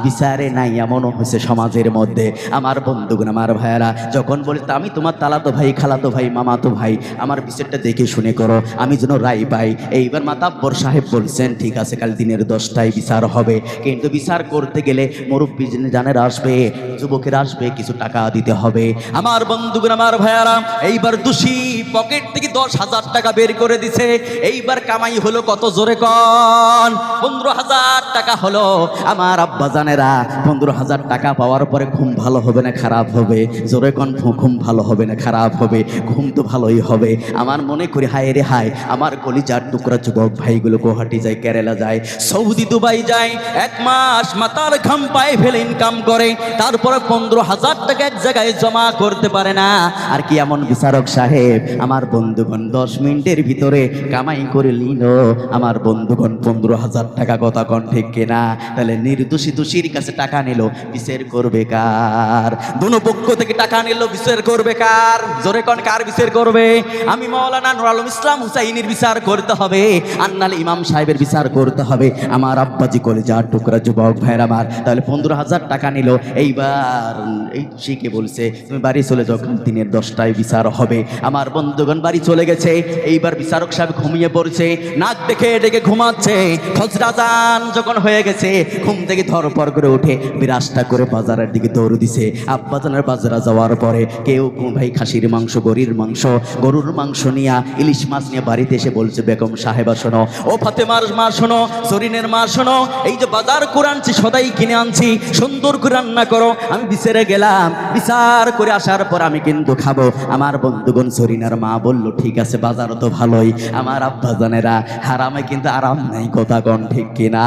বিচারে নাই এমনও হয়েছে সমাজের মধ্যে। আমার বন্ধুগণ, আমার ভাইয়েরা, যখন বলে আমি তোমার তালাতো ভাই, খালাতো ভাই, মামাতো ভাই, আমার বিচারটা দেখে শুনে করো, আমি যেন রায় পাই। এইবার মাতাব্বর সাহেব বলছেন, ঠিক আছে, কাল দিনের 10টায় বিচার হবে, কিন্তু বিচার করতে গেলে মুরব্বী জানের আসবে, যুবকের আসবে, কিছু টাকা দিতে হবে। আমার বন্ধুগণ, আমার ভাইয়ারা, এইবার দোষী পকেট থেকে 10,000 টাকা বের করে দিছে। এইবার কামাই হলো কত? জোরে কন। 15,000 টাকা হলো। আমার আব্বা জানেরা, 15,000 টাকা পাওয়ার পরে ঘুম ভালো হবে না খারাপ হবে? জোরে কন। ঘুম ভালো হবে না খারাপ হবে? ঘুম তো ভালোই হবে। আমার মনে করি, হায় রে হায়, আমার কলিজার টুকরা যুবক ভাইগুলো গুয়াহাটি যায়, কেরালা যায়, সৌদি, দুবাই যায়, 1 মাস মাথার ঘাম পায়ে ফেলে ইনকাম করে, তারপরে 15,000 টাকা এক জায়গায় জমা করতে পারে না। আর কি এমন বিচারক সাহেব? আমার বন্ধুগণ 10 মিনিটের ভিতরে কামাই করে নিল আমার বন্ধুগণ 15,000 টাকা। কথা কোন ঠিক কিনা? তাহলে নির্দোষী দোষীর কাছে টাকা নিল, বিচার করবে কার? দুনো পক্ষ থেকে টাকা নিল, বিচার করবে কার? জোরে কোন, কার বিচার করবে? আমি মাওলানা নুরুল আলম ইসলাম হুসাইনির বিচার করতে হবে, আন্নাল ইমাম সাহেবের বিচার করতে হবে। আমার আব্বাজি কলিজার টুকরা যুবক ভাইয়ের আমার, তাহলে 15,000 টাকা নিল। এইবার এই শিখে বলছে, তুমি বাড়ি চলে যাও, দিনের 10টায় বিচার হবে। আমার বন্ধুগণ বাড়ি চলে গেছে। এইবার বিচারক সাহেব ঘুমিয়ে পড়ছে, নাক ডেকে ডেকে ঘুমাচ্ছে। ফজর আযান যখন হয়ে গেছে, ঘুম থেকে ধরপর করে উঠে বিরাজটা করে বাজারের দিকে দৌড় দিছে। আব্বাজানের বাজারে যাওয়ার পরে কেউ ভাই খাসির মাংস, গরুর মাংস নিয়ে, ইলিশ মাছ নিয়ে বাড়িতে এসে বলছে, বেগম সাহেবা শোনো, ও ফাতেমার মা শোনো, সরিনের মা শোনো, এই যে বাজার করে আনছি, সদাই কিনে আনছি, সুন্দর করে রান্না করো। আমি বিচারে গেলাম, বিচার করে আসার পর আমি কিন্তু খাবো। আমার বন্ধুগণ সরিনার মা বলল, ঠিক আছে, বাজারও তো ভালোই। আমার আব্বাজানেরা, হারামে কিন্তু আরাম নাই। কথা কোন ঠিক কিনা?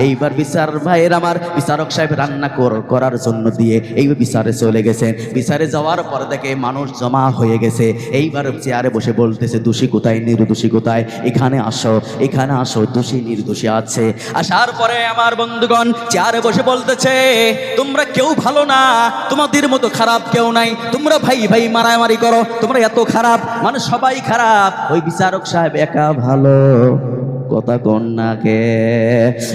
এইবার বিচার ভাইয়ের আমার, বিচারক সাহেব রান্না করার জন্য দিয়ে এইবার বিচারে চলে গেছেন। বিচারে যাওয়ার পর দেখে মানুষ জমা হয়ে গেছে। এইবার চেয়ারে বসে বলতেছে, দোষী কোথায়, নির্দোষী কোথায়? এখানে আসো, এখানে আসো, দোষী নির্দোষী আছে। আসার পরে আমার বন্ধুগণ চেয়ারে বসে বলতেছে, তোমরা কেউ ভালো না, তোমাদের মতো খারাপ কেউ নাই, তোমরা ভাই ভাই মারামারি করো, তোমরা এত খারাপ, মানে সবাই খারাপ, ওই বিচারক সাহেব একা ভালো। কথা কন্যাকে,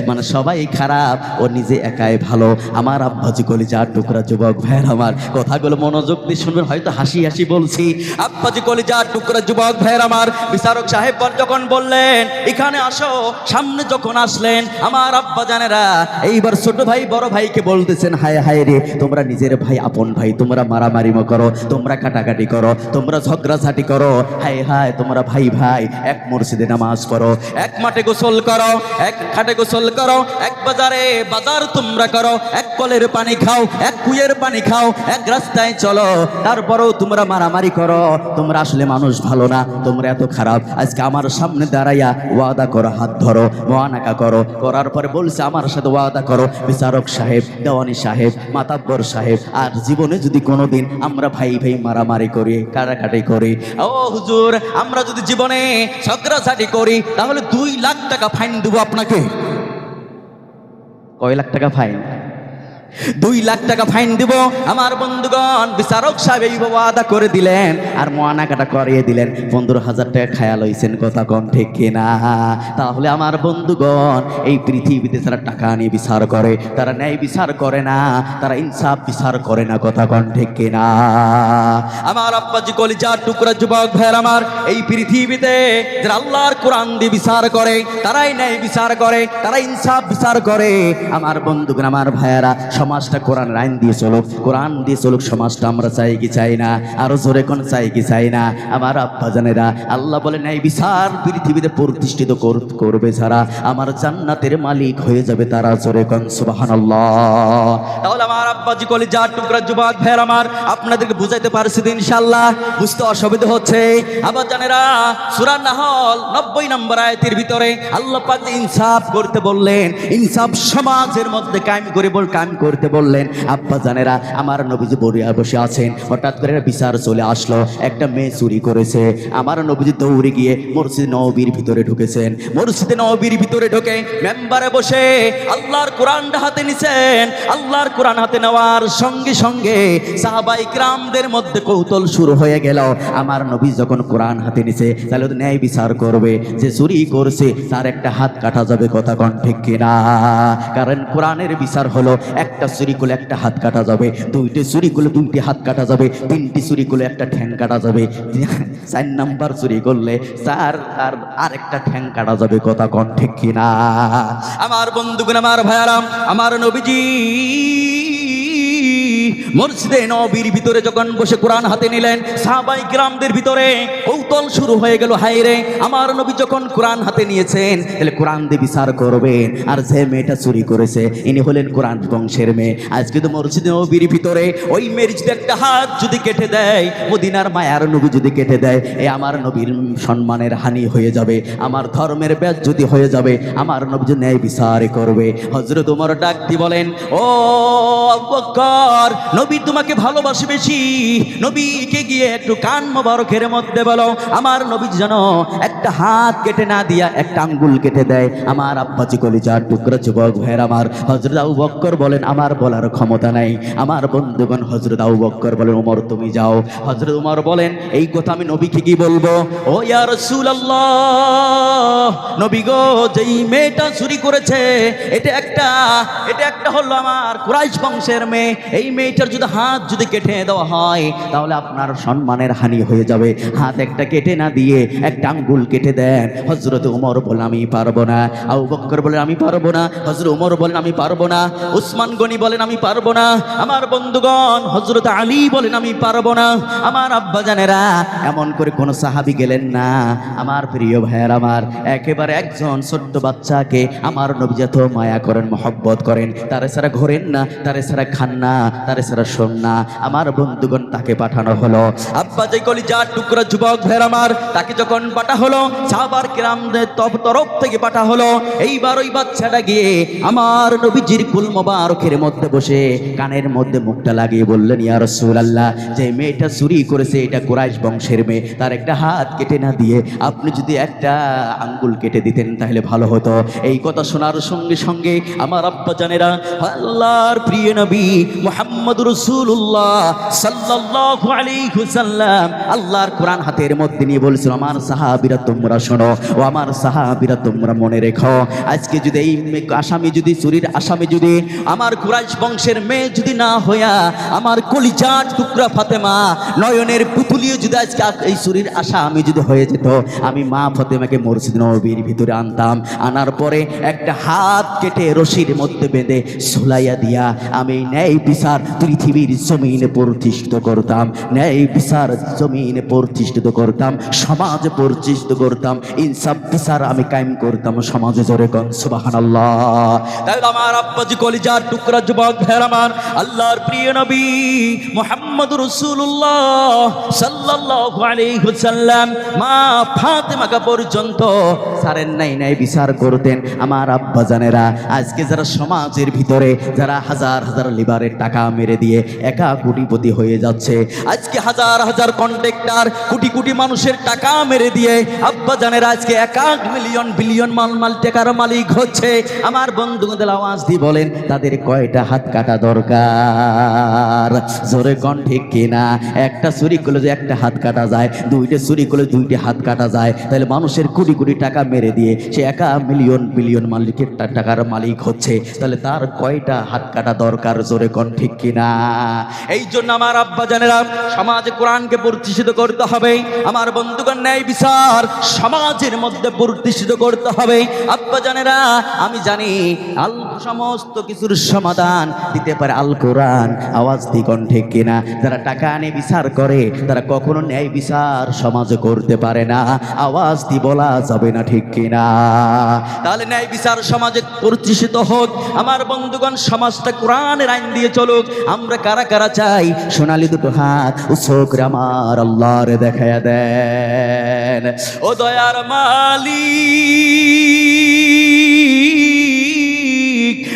মানে সবাই খারাপ, ও নিজে একাই ভালো। আমার আব্বাজি কলিজার টুকরা যুবক ভাইয়ের আমার, কথাগুলো মনোযোগ দিয়ে শুনবেন, হয়তো হাসি হাসি বলছি। আব্বাজি কলিজার টুকরা যুবক ভাইয়ের আমার, বিচারক সাহেব যখন বললেন এখানে আসো, সামনে যখন আসলেন আমার আব্বা জানেরা এইবার ছোট ভাই বড় ভাইকে বলতেছেন, হায় হায় রে, তোমরা নিজের ভাই আপন ভাই, তোমরা মারামারি করো, তোমরা কাটাকাটি করো, তোমরা ঝগড়াঝাটি করো, হায় হায় তোমরা ভাই ভাই এক মসজিদে নামাজ পড়ো, এক মাঠে গোসল করো, এক ঘাটে গোসল করো, এক বাজারে বাজার তোমরা করো, এক কলের পানি খাও, এক কুয়ের পানি খাও, এক রাস্তায় চলো, তারপরেও তোমরা মারামারি করো। তোমরা আসলে মানুষ ভালো না, তোমরা এত খারাপ। আজকে আমার সামনে দাঁড়াইয়া ওয়াদা করো, হাত ধরো, মোয়ানাকা করো, করার পরে বলছে আমার সাথে ওয়াদা করো বিচারক সাহেব, দেওয়ানি সাহেব, মাতাব্বর সাহেব, আর জীবনে যদি কোনোদিন আমরা ভাই ভাই মারামারি করি, কাটাকাটি করি, ও হুজুর আমরা যদি জীবনে ঝগড়াঝাটি করি, তাহলে 2 লাখ টাকা ফাইন দেবো আপনাকে। কয় লাখ টাকা ফাইন? 2 লাখ টাকা ফাইন দিব। আমার বন্ধুগণ বিচারক সাহেব এই ওয়াদা করে দিলেন আর মোয়ানাকাটা করিয়ে দিলেন। 15,000 টাকা খায়াল হইছেন, কথা কম ঠিক কিনা? তাহলে আমার বন্ধুগণ এই পৃথিবীতে যারা টাকা নিয়ে বিচার করে, তারা ন্যায় বিচার করে না, তারা ইনসাফ বিচার করে না, কথা কম ঠিক কিনা? আমার আব্বাজি কলিজার টুকরা যুবক ভাইয়ের আমার, এই পৃথিবীতে যারা আল্লাহর কোরআন দিয়ে বিচার করে, তারাই ন্যায় বিচার করে, তারা ইনসাফ বিচার করে। আমার বন্ধুগণ আমার ভাইয়েরা, সমাজটা কোরআনের আইন দিয়ে চলুক, কোরআন দিয়ে চলুক সমাজটা। আমরা চাই কি চাই না? আরো জোরে কোন চাই কি চাই না? আমার আব্বা জানেরা, আল্লাহ বলেন এই বিচার পৃথিবীতে প্রতিষ্ঠিত করবে যারা, আমার জান্নাতের মালিক হয়ে যাবে তারা। জোরে কোন সুবহানাল্লাহ। তাহলে আমার আব্বাজি কলিজার টুকরা যুবক ভাইয়ের আমার, আপনাদেরকে বুঝাইতে পারছি তো ইনশাআল্লাহ? বুঝতে অসুবিধা হচ্ছে? আবার জানেরা, সূরা নাহল 90 নম্বর আয়াতের ভিতরে আল্লাহ পাক ইনসাফ করতে বললেন, ইনসাফ সমাজের মধ্যে কায়েম করতে বললেন। আব্বা জানেরা, আমার নবীজি বড়িয়া বসে আছেন, হঠাৎ করে বিচার চলে আসলো, একটা মেয়ে চুরি করেছে। আমার নবীজি দৌড়ে গিয়ে মসজিদ নববীর ভিতরে ঢুকেছেন। মসজিদে নববীর ভিতরে ঢুকে মেম্বারে বসে আল্লাহর কোরআনটা হাতে নিছেন। আল্লাহর কোরআন হাতে নেওয়ার সঙ্গে সঙ্গে সাহাবায়ে কিরামদের মধ্যে কৌতূহল শুরু হয়ে গেল। আমার নবী যখন কোরআন হাতে নিছে, তাহলে ন্যায় বিচার করবে, যে চুরি করছে তার একটা হাত কাটা যাবে, কথা কোন ঠিক কিনা? কারণ কোরআনের বিচার হলো একটা চুরি করলে একটা হাত কাটা যাবে, 2টে চুরি করলে 2টি হাত কাটা যাবে, 3টি চুরি করলে একটা ঠ্যাং কাটা যাবে, 4 নাম্বার চুরি করলে আর একটা ঠ্যাং কাটা যাবে, কথা কোন ঠিক কিনা? আমার বন্ধুগণ আমার ভাইয়ারাম, আমার নবীজি মসজিদে নববীর ভিতরে যখন বসে কোরআন হাতে নিলেন, সাহাবায়ে কিরামদের ভিতরে কৌতূহল শুরু হয়ে গেল, হায় রে, আমার নবী যখন কোরআন হাতে নিয়েছেন, তাহলে কোরআন দিয়ে বিচার করবেন। আর যে মেয়েটা চুরি করেছে ইনি হলেন কোরআন বংশের মেয়ে। আজকে তো মসজিদে নববীর ভিতরে ওই মেয়ের যদি একটা হাত যদি কেটে দেয়, মদিনার মায়ার নবী যদি কেটে দেয়, এই আমার নবীর সম্মানের হানি হয়ে যাবে, আমার ধর্মের বেজ্জতি হয়ে যাবে। আমার নবী যে ন্যায় বিচার করবে। হযরত ওমর ডাক দিয়ে বলেন, ও আবু বকর, নবী তোমাকে ভালোবাসে বেশি, নবীকে গিয়ে একটু কান মোবারকের মধ্যে বলো আমার নবী যেন একটা হাত কেটে না দিয়া একটা আঙ্গুল কেটে দেয়। আমার আব্বাজি কলিজার টুকরা যুবক ভাইয়ের আমার, হযরত আবু বকর বলেন আমার বলার ক্ষমতা নাই। আমার বন্ধুগণ, হযরত আবু বকর বলেন ওমর তুমি যাও। হযরত ওমর বলেন এই কথা আমি নবীকে কি বলবো? ও ইয়া রাসূলুল্লাহ, নবী গো, যেই মেয়েটা চুরি করেছে এটা একটা হলো আমার কুরাইশ বংশের মেয়ে, এই মেয়েটার যদি হাত যদি কেটে দেওয়া হয় তাহলে আপনার সম্মানের হানি হয়ে যাবে। হাত একটা কেটে না দিয়ে একটা আঙ্গুল কেটে দেন। হযরত ওমর বলেন আমি পারবো না। আবু বকর বলেন আমি পারবো না। হযরত ওমর বলেন আমি পারবো না। উসমান গনি বলেন আমি পারবো না। আমার বন্ধুগণ, হযরত আলী বলেন আমি পারবো না। আমার আব্বা জানেরা, এমন করে কোন সাহাবী গেলেন না। আমার প্রিয় ভাইয়ের আমার, একেবারে একজন ছোট্ট বাচ্চাকে আমার নবী যত মায়া করেন, মহব্বত করেন, তারে ছাড়া ঘোরেন না, তারে ছাড়া খান না, তারে ছাড়া শোন না। আমার বন্ধুগণ, তাকে পাঠানো হলো। আব্বা যে কলিজার টুকরা যুবক ভাইয়ের আমার, তাকে যখন পাঠা হলো, সাহাবায়ে কিরামদের তরফ থেকে পাঠা হলো। এইবার ওই বাচ্চাটা গিয়ে আমার নবীজির কুল মোবারকের মধ্যে বসে কানের মধ্যে মুখটা লাগিয়ে বললেন, ইয়া রাসূলুল্লাহ, যে মেয়েটা চুরি করেছে এটা কুরাইশ বংশের মেয়ে, তার একটা হাত কেটে না দিয়ে আপনি যদি একটা আঙ্গুল কেটে দিতেন তাহলে ভালো হতো। এই কথা শোনার সঙ্গে সঙ্গে আমার আব্বা জানেরা, আল্লাহর প্রিয় নবী মুহাম্মদুর রাসূলুল্লাহ সাল্লাল্লাহু আলাইহি ওয়াসাল্লাম আল্লাহর কোরআন হাতের মধ্যে নিয়ে বলছিল, আমার সাহাবীরা তোমরা শোনো, ও আমার সাহাবীরা তোমরা মনে রেখো, আজকে যদি এই আসামি যদি চুরির আসামি যদি আমার কুরাইশ বংশের মেয়ে যদি না হইয়া আমার কলিজার টুকরা ফাতেমা নয়নের পুতুলিও যদি আজকে এই চুরির আসামি যদি হয়ে যেত, আমি মা ফাতেমাকে মসজিদ নববীর ভিতরে আনতাম, আনার পরে একটা হাত কেটে রশির মধ্যে বেঁধে ঝুলাইয়া দিয়া আমি ন্যায় বিচার পৃথিবীর জমিনে প্রতিষ্ঠিত করতাম, ন্যায় বিচার জমিনে প্রতিষ্ঠিত করতাম, সমাজ প্রতিষ্ঠিত করতাম, ইনসাফ বিচার আমি কায়েম করতাম সমাজে। জোরে কোন সুবহানাল্লাহ। তাই আমার আব্বাজি কলিজার টুকরা যুবক ভাইরা আমার, আল্লাহর প্রিয় নবী মুহাম্মদুর রাসূলুল্লাহ সাল্লাল্লাহু আলাইহি ওয়াসাল্লাম মা ফাতেমাকে পর্যন্ত সারেন নাই বিচার করতেন। আমার আব্বা জানেরা, আজকে যারা সমাজের ভিতরে যারা হাজার হাজার লিবারের টাকা মেরে দিয়ে একা কোটিপতি হয়ে যাচ্ছে, আজকে হাজার হাজার কন্ট্রাক্টর কোটি কোটি মানুষের টাকা মেরে দিয়ে আব্বা জানেরা আজকে এক মিলিয়ন বিলিয়ন মাল টাকার মালিক হচ্ছে। আমার বন্ধুদের আওয়াজ দিয়ে বলেন, তাদের কয়টা হাত কাটা দরকার? জোরে কোন ঠিক কিনা? একটা চুরি করলে যে একটা হাত কাটা যায়, দুইটা চুরি করলে দুইটা হাত কাটা যায়, তাহলে মানুষের কোটি কোটি টাকা মেরে দিয়ে সে একা মিলিয়ন বিলিয়ন মালিকের টাকার মালিক হচ্ছে, তাহলে তার কয়টা হাত কাটা দরকার? জোরে কোন ঠিক কিনা? এই জন্য আমার আব্বা জানেরা, সমাজে কোরআনকে প্রতিষ্ঠিত করতে হবে। আমার বন্ধুগণ, ন্যায় বিচার সমাজের মধ্যে প্রতিষ্ঠিত করতে হবে। আব্বা জানেরা, আমি জানি সমস্ত কিছুর সমাধান দিতে পারে আল কোরআন। আওয়াজ দি কোন ঠিক কিনা? যারা টাকা আনে বিচার করে তারা কখনো ন্যায় বিচার সমাজে করতে পারে না। আওয়াজ দি বলা যাবে না ঠিক কিনা? তাহলে ন্যায় বিচার সমাজে প্রতিষ্ঠিত হোক। আমার বন্ধুগণ, সমাজটা কোরআনের আইন দিয়ে চলুক। আমরা কারা কারা চাই? সোনালী দুটো হাত উৎসব করে আমার আল্লাহরে দেখায়া দেন। ও দয়ার মালিক,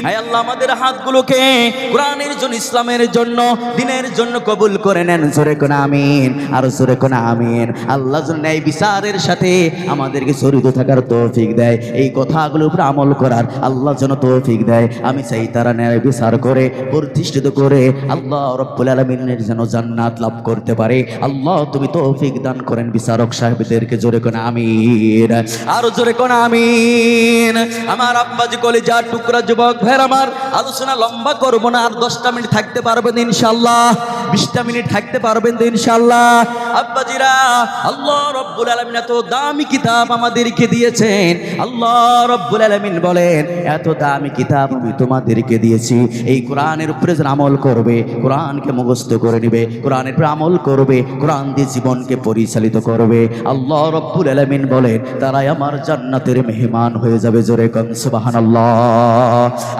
আয় আল্লাহ, আমাদের হাতগুলোকে কোরআনের জন্য, ইসলামের জন্য, দিনের জন্য কবুল করে নেন। জোরে কোন আমিন, আর জোরে কোন আমিন। আল্লাহ যেন ন্যায় বিচারের সাথে আমাদেরকে জড়িত থাকার তৌফিক দেয়, এই কথাগুলোর উপর আমল করার আল্লাহ যেন তৌফিক দেয়। আমি চাই তারা ন্যায় বিচার করে প্রতিষ্ঠিত করে আল্লাহ রাব্বুল আলামিনের যেন জান্নাত লাভ করতে পারে। আল্লাহ তুমি তৌফিক দান করেন বিচারক সাহেবদেরকে। জোরে কোন আমিন, আর জোরে কোন আমিন। আমার আব্বাজি কলিজার টুকরা যুবক ভাইরা আমার, আলোচনা লম্বা করবো না, আর 10টা মিনিট থাকতে পারবেন ইনশাআল্লাহ, 20টা মিনিট থাকতে পারবেন তো ইনশাআল্লাহ। আব্বাজিরা, আল্লাহ রাব্বুল আলামিন এত দামি কিতাব আমাদেরকে দিয়েছেন। আল্লাহ রাব্বুল আলামিন বলেন, এত দামি কিতাব আমি তোমাদেরকে দিয়েছি, এই কোরআনের উপরে যারা আমল করবে, কোরআনকে মুখস্থ করে নেবে, কোরআনের উপরে আমল করবে, কোরআন দিয়ে জীবনকে পরিচালিত করবে, আল্লাহ রাব্বুল আলামিন বলেন তারাই আমার জান্নাতের মেহমান হয়ে যাবে। জোরে কোন সুবহানাল্লাহ।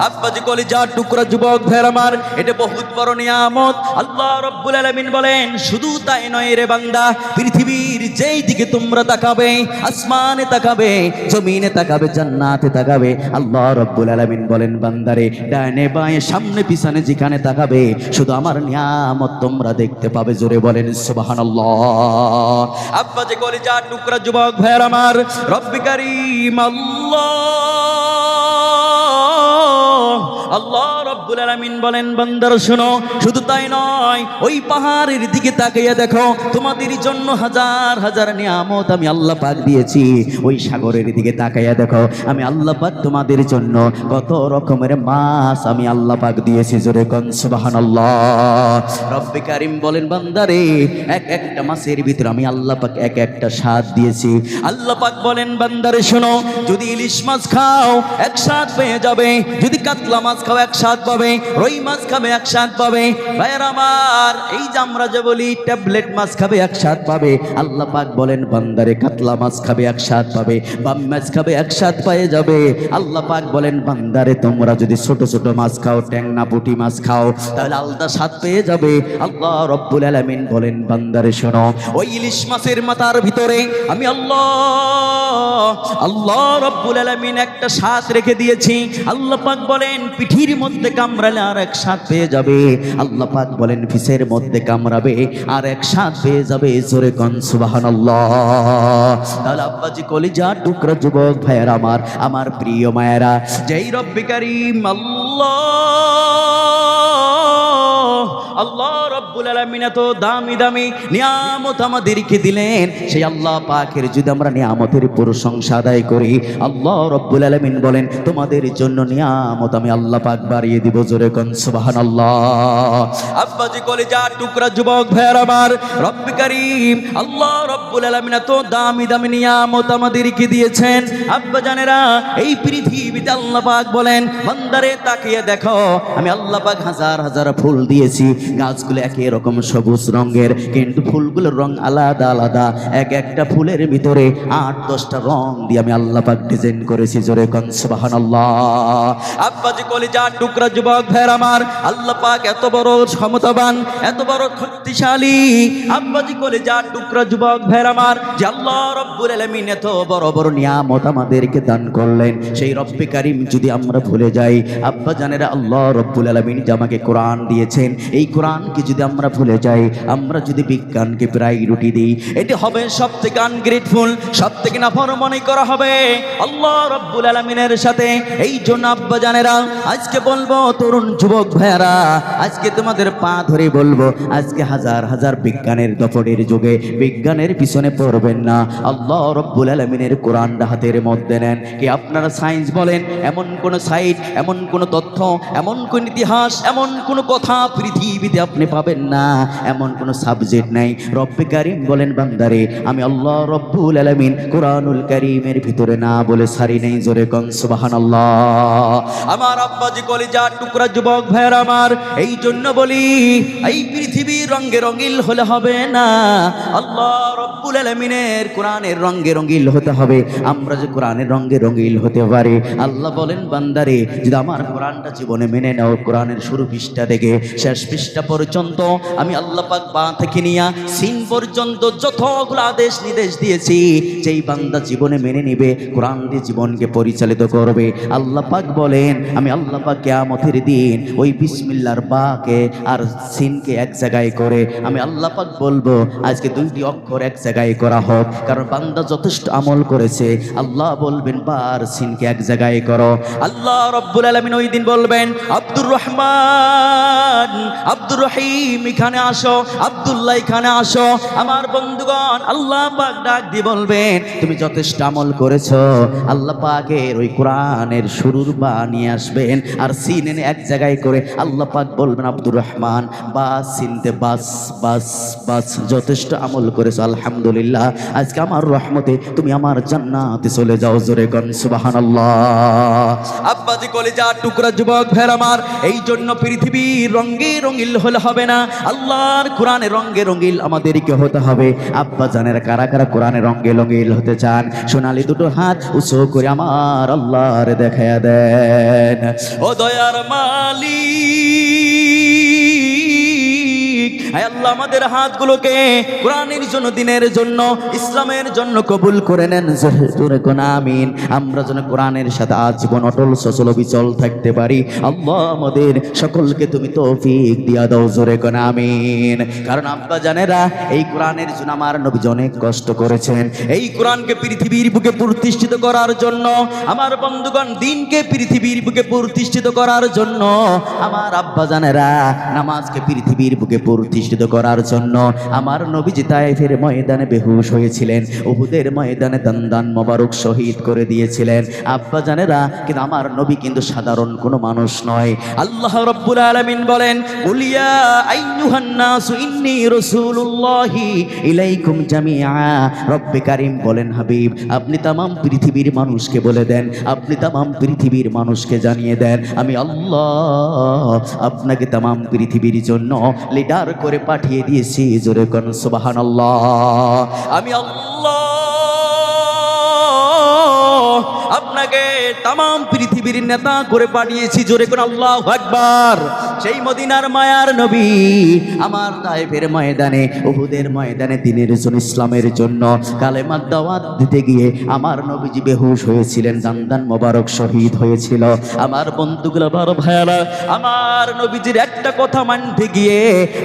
আব্বাজি কলিজার টুকরা যুবক ভাইরা আমার, এটা বহুত বড় নিয়ামত। আল্লাহ রাব্বুল আলামিন বলেন, শুধু তাই নয় রে বান্দা, পৃথিবীর যেই দিকে তোমরা তাকাবে, আসমানে তাকাবে, জমিনে তাকাবে, জান্নাতে তাকাবে, আল্লাহ রাব্বুল আলামিন বলেন বান্দারে, ডানে বাঁয়ে সামনে পিছনে যেখানে তাকাবে শুধু আমার নিয়ামত তোমরা দেখতে পাবে। জোরে বলেন সুবহানাল্লাহ। আব্বাজি কলিজার টুকরা যুবক ভাইরা আমার, রব্বি কারীম আল্লাহ রাব্বুল আলামিন বলেন, বান্দারা শোনো, শুধু তাই নয়, ওই পাহাড়ের দিকে তাকিয়ে দেখো, তোমাদের জন্য হাজার হাজার নিয়ামত আমি আল্লাহ পাক দিয়েছি। ওই সাগরের দিকে তাকিয়ে দেখো, আমি আল্লাহ পাক তোমাদের জন্য কত রকমের মাছ আমি আল্লাহ পাক দিয়েছি। জোরে কোন সুবহানাল্লাহ। রব্বি কারীম বলেন, বান্দারে, এক একটা মাছের ভিতরে আমি আল্লাহ পাক এক একটা স্বাদ দিয়েছি। আল্লাহ পাক বলেন, বান্দারে শোনো, যদি ইলিশ মাছ খাও এক স্বাদ পেয়ে যাবে, যদি কাতলা মাছ খাও এক স্বাদ পাবে, রুই মাছ খাবে এক স্বাদ পাবে। ভাইয়ের আমার, এই যে আমরা যে বলি ট্যাবলেট মাছ খাবে এক স্বাদ পাবে, আল্লাহ পাক বলেন বান্দারে কাতলা মাছ খাবে এক স্বাদ পাবে, বাম মাছ খাবে এক স্বাদ পেয়ে যাবে। আল্লাহ পাক বলেন বান্দারে, তোমরা যদি ছোট ছোট মাছ খাও, ট্যাংনা পুঁটি মাছ খাও, তাহলে আলাদা স্বাদ পেয়ে যাবে। আল্লাহ রাব্বুল আলামিন বলেন, বান্দারে শোনো, ওই ইলিশ মাছের মাথার ভিতরে আমি আল্লাহ রাব্বুল আলামিন একটা স্বাদ রেখে দিয়েছি। আল্লাহ পাক বলেন, পিঠির মধ্যে কামড়ালে আর এক স্বাদ পেয়ে যাবে। আল্লাহ পাক বলেন, ফিসের মধ্যে কামড়াবে আর এক স্বাদ পেয়ে যাবে। জোরে কোন সুবহানাল্লাহ। তাহলে আব্বাজি কলিজার টুকরা যুবক ভাইয়েরা আমার, আমার প্রিয় মায়েরা, যেই রব্বি কারীম আল্লাহ রাব্বুল আলামিন এত দামি দামি নিয়ামত আমাদেরকে দিলেন, সেই আল্লাহ পাকের যদি আমরা নিয়ামতের প্রশংসা আদায় করি, আল্লাহ রাব্বুল আলামিন বলেন তোমাদের জন্য নিয়ামত আমি আল্লাহ পাক বাড়িয়ে দিব। জোরে কোন সুবহানাল্লাহ। আব্বাজি কলিজার টুকরা যুবক ভাইয়ের আমার, রব্ব কারীম আল্লাহ রাব্বুল আলামিন এত দামি দামি নিয়ামত আমাদেরকে দিয়েছেন। আব্বা জানেরা, এই পৃথিবীতে আল্লাহ পাক বলেন বান্দারে তাকিয়ে দেখো, আমি আল্লাহ পাক হাজার হাজার ফুল দিয়েছি, গাছগুলো একই রকম সবুজ রঙের, কিন্তু ফুলগুলোর রং আলাদা আলাদা। এক একটা ফুলের ভিতরে 8-10টা রং দিয়ে আমি আল্লাহ পাক ডিজাইন করেছি। জোরে কোন সুবহানাল্লাহ। আব্বাজি কলিজার টুকরা যুবক ভাইয়ের আমার, আল্লাহ পাক এত বড় ক্ষমতাবান, এত বড় শক্তিশালী। আব্বাজি কলিজার টুকরা যুবক ভাইয়ের আমার, যে আল্লাহ রব্বুল আলামিন এত বড় বড় নিয়ামত আমাদেরকে দান করলেন, সেই রব্বে কারীম যদি আমরা ভুলে যাই, আব্বা জানেরা আল্লাহ রব্বুল আলামিন যে আমাকে কোরআন দিয়েছেন, এই কোরআনকে যদি আমরা ভুলে যাই, আমরা যদি বিজ্ঞানকে প্রায়োরিটি দিই, এটি হবে সবথেকে আনগ্রেটফুল, সবথেকে নাফরমানি করা হবে আল্লাহ রব্বুল আলামিনের সাথে। এই জন্য আব্বা জানেরা, আজকে বলবো তরুণ যুবক ভাইয়ারা, আজকে তোমাদের পা ধরে বলবো, আজকে হাজার হাজার বিজ্ঞানের দপটের যুগে বিজ্ঞানের পিছনে পড়বেন না, আল্লাহ রব্বুল আলামিনের কোরআনটা হাতের মধ্যে নেন। কি আপনারা সায়েন্স বলেন, এমন কোন সাইট, এমন কোন তথ্য, এমন কোন ইতিহাস, এমন কোন কথা পৃথিবীতে আপনি পাবেন না, এমন কোন সাবজেক্ট নাই। রব্বে কারীম বলেন বান্দারে, আমি আল্লাহ রব্বুল আলামিন কোরআনুল কারীমের ভিতরে না বলে সারি নেই। জোরে কোন সুবহানাল্লাহ। আমার আব্বাজি কলিজার টুকরা যুবক ভাইয়ের আমার, এই জন্য বলি এই পৃথিবী রঙে রঙিল হলে হবে না, আল্লাহ রব্বুল আলামিনের কোরআনের রঙে রঙিল হতে হবে। আমরা যে কোরআনের রঙে রঙিল হতে পারি, আল্লাহ বলেন বান্দারে যদি আমার কোরআনটা জীবনে মেনে নাও, কোরআনের শুরু পৃষ্ঠা থেকে শেষ পৃষ্ঠা পর্যন্ত আমি আল্লাহ পাক বা থেকে নিয়ে সিন পর্যন্ত যতগুলো আদেশ নির্দেশ দিয়েছি, যেই বান্দা জীবনে মেনে নিবে, কোরআন দিয়ে জীবনকে পরিচালিত করবে, আল্লাহ পাক বলেন আমি আল্লাহ পাক কিয়ামতের দিন ওই বিসমিল্লাহর বাকে আর সিনকে এক জায়গায় করে আমি আল্লাহ পাক বলবো আজকে 2টি অক্ষর এক জায়গায় করা হোক, কারণ বান্দা যথেষ্ট আমল করেছে। আল্লাহ বলবেন বার সিনকে এক জায়গায় করো। আল্লাহ রব্বুল আলামিন ওই দিন বলবেন আব্দুর রহমান, আব্দুর রহিম এখানে আসো, আব্দুল্লাহ এখানে আসো। আমার বন্ধুগণ, আল্লাহ পাক ডাক দিয়ে বলবেন তুমি যথেষ্ট আমল করেছো, আল্লাহ পাকের ওই কোরআনের শুরুর বা নিয়ে আসবেন আর সিন এনে এক জায়গায় করে আল্লাহ পাক বলবেন আব্দুর রহমান বাস সিনতে বাস বাস বাস, যথেষ্ট আমল করেছো, আলহামদুলিল্লাহ, আজকে আমার রহমতে তুমি আমার জান্নাতে চলে যাও। জোরে কোন সুবহানাল্লাহ। আব্বাজি কলিজার টুকরা যুবক ভাইয়ের আমার, এই জন্য পৃথিবীর রঙে রঙিল হলে হবে না, আল্লাহর কোরআনের রঙে রঙিল আমাদেরকে হতে হবে। আব্বা জানেরা কারা কারা কোরআনের রঙে রঙিল হতে চান, সোনালি দুটো হাত উঁচু করে আমার আল্লাহর দেখায়া দেন। ও দয়ার মালিক, আয় আল্লাহ আমাদের হাতগুলোকে কোরআনের জন্য, দিনের জন্য, ইসলামের জন্য কবুল করে নেন। জোরে কোন আমিন। আমরা যেন কোরআনের সাথে আজীবন অটল সচল বিচল থাকতে পারি, আল্লাহ আমাদের সকলকে তুমি তৌফিক দিয়া দাও। জোরে কোন আমিন। কারণ আব্বা জানেরা এই কোরআনের জন্য আমার নবী অনেক কষ্ট করেছেন, এই কোরআনকে পৃথিবীর বুকে প্রতিষ্ঠিত করার জন্য, আমার বন্ধুগণ দিনকে পৃথিবীর বুকে প্রতিষ্ঠিত করার জন্য, আমার আব্বা জানেরা নামাজকে পৃথিবীর বুকে প্রতিষ্ঠিত করার জন্য আমার নবীজি তায়েফের ময়দানে বেহুশ হয়েছিলেন, উহুদের ময়দানে দান মোবারক শহীদ করে দিয়েছিলেন। আব্বা জানেরা কিন্তু আমার নবী কিন্তু সাধারণ কোনো মানুষ নয়। আল্লাহ রাব্বুল আলামিন বলেন কুলিয়া আইয়ুহান নাসু ইন্নী রাসূলুল্লাহি ইলাইকুম জামিআ। রব্বে কারীম বলেন হাবিব আপনি তামাম পৃথিবীর মানুষকে বলে দেন, আপনি তামাম পৃথিবীর মানুষকে জানিয়ে দেন আমি আল্লাহ আপনাকে তামাম পৃথিবীর জন্য লিডার করে পাঠিয়ে দিয়েছি। জোরে কোন সুবহানাল্লাহ। আমি আল্লাহ আপনাকে তামাম পৃথিবীর নেতা করে পাঠিয়েছি। জোরে কোন আল্লাহু আকবার। সেই মদিনার মায়ার নবী আমার তায়েফের ময়দানে, উহুদের ময়দানে দিনের জন্য, ইসলামের জন্য কালেমার দাওয়াত দিতে গিয়ে আমার নবীজি বেহুশ হয়েছিলেন, দান মোবারক শহীদ হয়েছিল। আমার বন্ধুগুলো বড় ভাইয়ারা, আমার নবীজির একটা কথা মানতে গিয়ে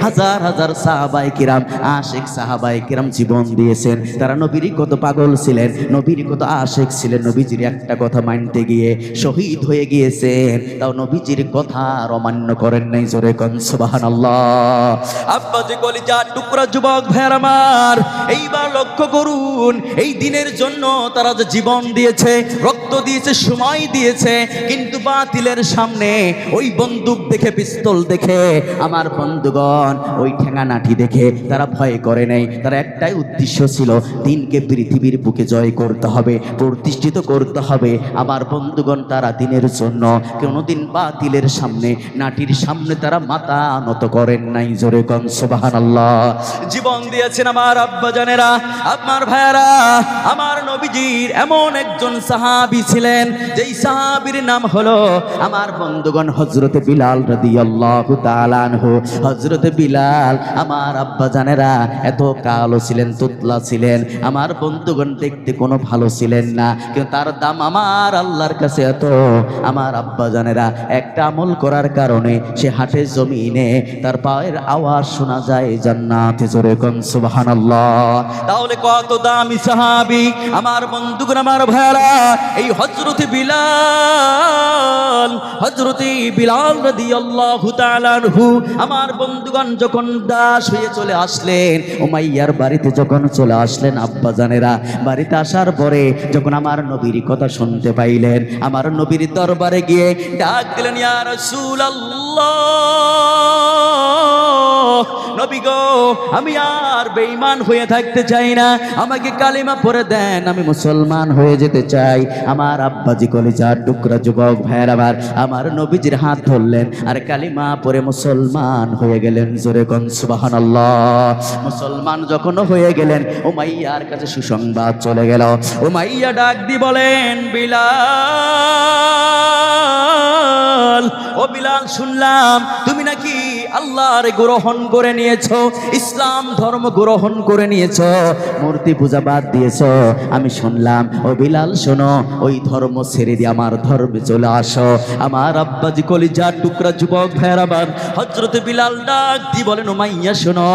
হাজার হাজার সাহাবায়ে কিরাম, আশিক সাহাবায়ে কিরাম জীবন দিয়েছেন। তারা নবীর কত পাগল ছিলেন, নবীর কত আশিক ছিলেন, নবীজির একটা কথা মানতে গিয়ে শহীদ হয়ে গিয়েছেন, তাও নবীজির কথা অমান্য করেন নাই, জোরে কোন সুবহানাল্লাহ। আব্বাজি কলিজার টুকরা যুবক ভাইয়ের আমার, এইবার লক্ষ্য করুন, এই দিনের জন্য তারা যে জীবন দিয়েছে, রক্ত দিয়েছে, সময় দিয়েছে, কিন্তু বাতিলের সামনে ওই বন্দুক দেখে, পিস্তল দেখে আমার বন্ধুগণ, ওই ঠেঙা নাঠি দেখে তারা ভয় করে নাই। তারা একটাই উদ্দেশ্য ছিল, দিনকে পৃথিবীর বুকে জয় করতে হবে, প্রতিষ্ঠিত করতে হবে। আমার বন্ধুগণ, তারা দিনের জন্য কোনোদিন বাতিলের সামনে, নাটির সামনে তারা মাথা নত করেন নাই, জোরে কোন সুবহানাল্লাহ। জীবন দিয়েছেন আমার আব্বা জানেরা, আমার ভাইয়ারা। আমার নবীজির এমন একজন সাহাবী ছিলেন, যেই সাহাবীর নাম হলো আমার বন্ধুগণ হযরত বিলাল রাদিয়াল্লাহু তাআলা আনহু। হযরত বিলাল আমার আব্বা জানেরা এত কালো ছিলেন, তুতলা ছিলেন, আমার বন্ধুগণ দেখতে কোনো ভালো ছিলেন না, কিন্তু তার দাম আমার আল্লাহর কাছে এত। আমার আব্বা জানেরা একটা আমল করার কারণে সে হাটে জমিনে তার পায়ের আওয়াজ শোনা যায় জান্নাতে, জোরে কোন সুবহানাল্লাহ। তাহলে কত দামি সাহাবী আমার বন্ধুগণ, আমার ভাইরা, এই হযরত বিলাল, হযরত বিলাল রাদিয়াল্লাহু তাআলা আনহু। আমার বন্ধুগণ যখন দাস হয়ে চলে আসলেন, উমাইয়ার বাড়িতে যখন চলে আসলেন, আব্বা জানেরা বাড়িতে আসার পরে যখন আমার নবীর কথা শুনতে পাইলেন, আমার নবীর দরবারে গিয়ে ডাক দিলেন, ইয়া রাসূলুল্লাহ, নবী গো, আমি আর বেঈমান হয়ে থাকতে চাই না, আমাকে কালিমা পড়ে দেন, আমি মুসলমান হয়ে যেতে চাই। আমার আব্বাজি কলিজার টুকরা যুবক ভাইয়ের আবার আমার নবীজির হাত ধরলেন আর কালিমা পড়ে মুসলমান হয়ে গেলেন, জোরে কোন সুবহানাল্লাহ। মুসলমান যখন হয়ে গেলেন, উমাইয়ার কাছে সুসংবাদ চলে গেল। উমাইয়া ডাক দি বলেন, বিলাল, ও বিলাল, শুনলাম তুমি নাকি আল্লাহর গ্রহণ করে নিয়েছো, ইসলাম ধর্ম গ্রহণ করে নিয়েছো, মূর্তি পূজা বাদ দিয়েছো। আমি শুনলাম। ও বিলাল শোনো, ওই ধর্ম ছেড়ে দিয়ে আমার ধর্মে চলে আসো। আমার আব্বাজি কলিজার টুকরা যুবক ভাইয়ের আবার হযরত বিলাল ডাক দি বলেন, উমাইয়া শোনো,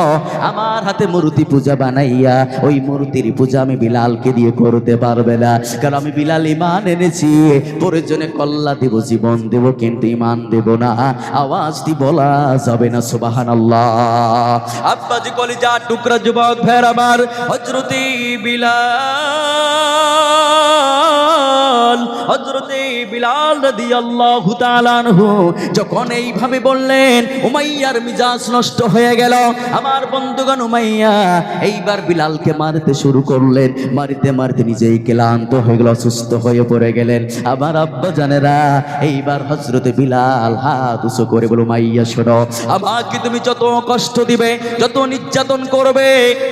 আমার হাতে মূর্তি পূজা বানাইয়া ওই মূর্তির পূজা আমি বিলালকে দিয়ে করতে পারবে না, কারণ আমি বিলাল ঈমান এনেছি, প্রয়োজনে কল্লা দেব, জীবন দেব, কিন্তু ঈমান দেব না। আওয়াজ দি বলা যাবে না সুবহানাল্লাহ। আব্বাজি কলিজার টুকরা যুবক ভাইয়ের আবার হযরত বিলাল, হযরত বিলাল রাদিয়াল্লাহু তাআলা আনহু যখন এইভাবে বললেন, উমাইয়ার মিজাজ নষ্ট হয়ে গেল। আমার বন্ধুগণ, উমাইয়া এইবার বিলালকে মারতে শুরু করলেন, মারতে মারতে নিজেই ক্লান্ত হয়ে গেল, অসুস্থ হয়ে পড়ে গেলেন। আমার আব্বা জানেরা এইবার হযরত বিলাল হাত উঁচু করে বলল, উমাইয়া শোনো, আমাকে তুমি যত কষ্ট দিবে, যত নির্যাতন করবে,